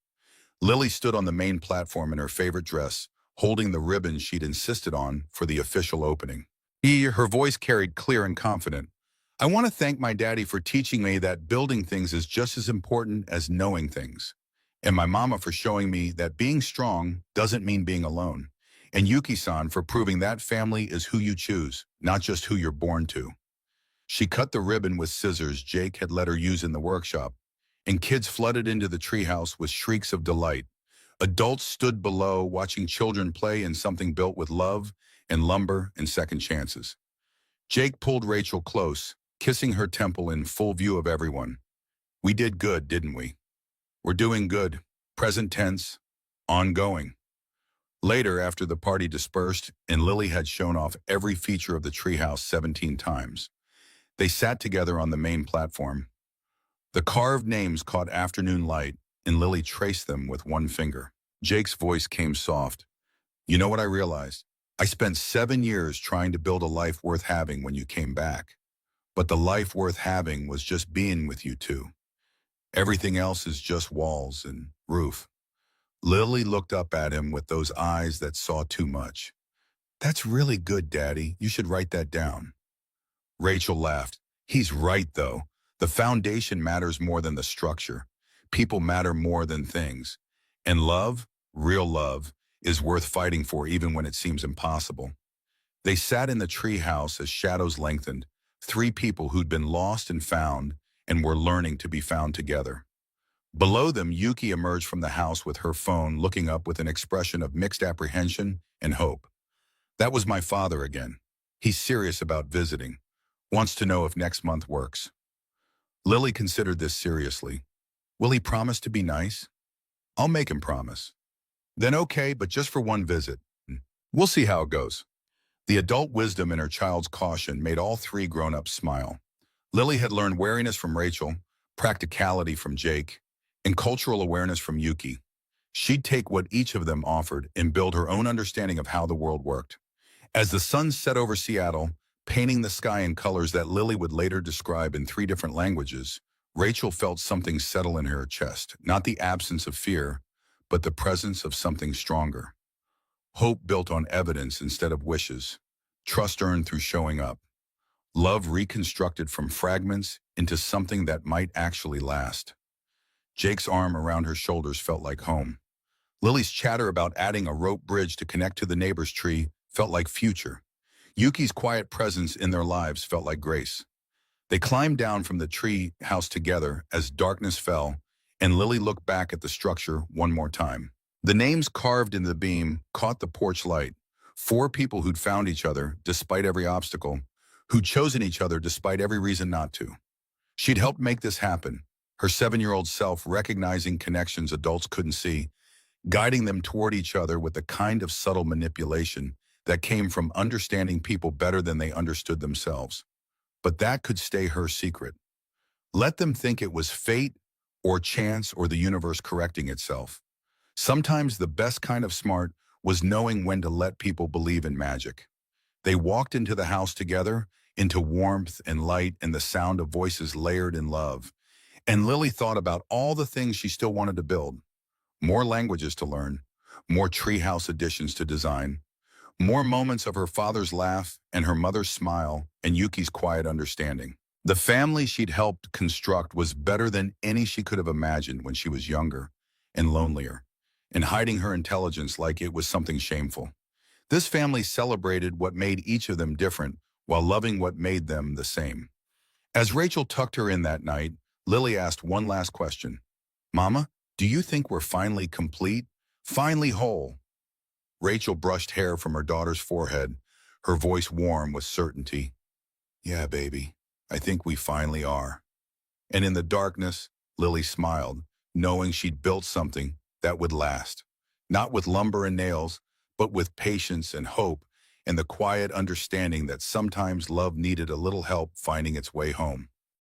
Lily stood on the main platform in her favorite dress, holding the ribbon she'd insisted on for the official opening. Her voice carried clear and confident. "I want to thank my daddy for teaching me that building things is just as important as knowing things. And my mama for showing me that being strong doesn't mean being alone. And Yuki-san for proving that family is who you choose, not just who you're born to." She cut the ribbon with scissors Jake had let her use in the workshop, and kids flooded into the treehouse with shrieks of delight. Adults stood below watching children play in something built with love and lumber and second chances. Jake pulled Rachel close, kissing her temple in full view of everyone. "We did good, didn't we? We're doing good, present tense, ongoing." Later, after the party dispersed and Lily had shown off every feature of the treehouse 17 times, they sat together on the main platform. The carved names caught afternoon light, and Lily traced them with one finger. Jake's voice came soft. "You know what I realized? I spent 7 years trying to build a life worth having when you came back. But the life worth having was just being with you two. Everything else is just walls and roof." Lily looked up at him with those eyes that saw too much. "That's really good, Daddy. You should write that down." Rachel laughed. "He's right, though. The foundation matters more than the structure. People matter more than things. And love, real love, is worth fighting for even when it seems impossible." They sat in the treehouse as shadows lengthened, three people who'd been lost and found and were learning to be found together. Below them, Yuki emerged from the house with her phone, looking up with an expression of mixed apprehension and hope. "That was my father again. He's serious about visiting. Wants to know if next month works." Lily considered this seriously. "Will he promise to be nice?" "I'll make him promise." "Then okay, but just for one visit. We'll see how it goes." The adult wisdom in her child's caution made all three grown-ups smile. Lily had learned wariness from Rachel, practicality from Jake, and cultural awareness from Yuki. She'd take what each of them offered and build her own understanding of how the world worked. As the sun set over Seattle, painting the sky in colors that Lily would later describe in 3 different languages, Rachel felt something settle in her chest, not the absence of fear, but the presence of something stronger. Hope built on evidence instead of wishes, trust earned through showing up, love reconstructed from fragments into something that might actually last. Jake's arm around her shoulders felt like home. Lily's chatter about adding a rope bridge to connect to the neighbor's tree felt like future. Yuki's quiet presence in their lives felt like grace. They climbed down from the tree house together as darkness fell, and Lily looked back at the structure one more time. The names carved into the beam caught the porch light. 4 people who'd found each other despite every obstacle, who'd chosen each other despite every reason not to. She'd helped make this happen, her 7-year-old self recognizing connections adults couldn't see, guiding them toward each other with the kind of subtle manipulation that came from understanding people better than they understood themselves. But that could stay her secret. Let them think it was fate or chance or the universe correcting itself. Sometimes the best kind of smart was knowing when to let people believe in magic. They walked into the house together, into warmth and light and the sound of voices layered in love. And Lily thought about all the things she still wanted to build. More languages to learn, more treehouse additions to design, more moments of her father's laugh and her mother's smile and Yuki's quiet understanding. The family she'd helped construct was better than any she could have imagined when she was younger and lonelier, and hiding her intelligence like it was something shameful. This family celebrated what made each of them different while loving what made them the same. As Rachel tucked her in that night, Lily asked one last question. "Mama, do you think we're finally complete? Finally whole?" Rachel brushed hair from her daughter's forehead, her voice warm with certainty. "Yeah, baby, I think we finally are." And in the darkness, Lily smiled, knowing she'd built something that would last. Not with lumber and nails, but with patience and hope and the quiet understanding that sometimes love needed a little help finding its way home.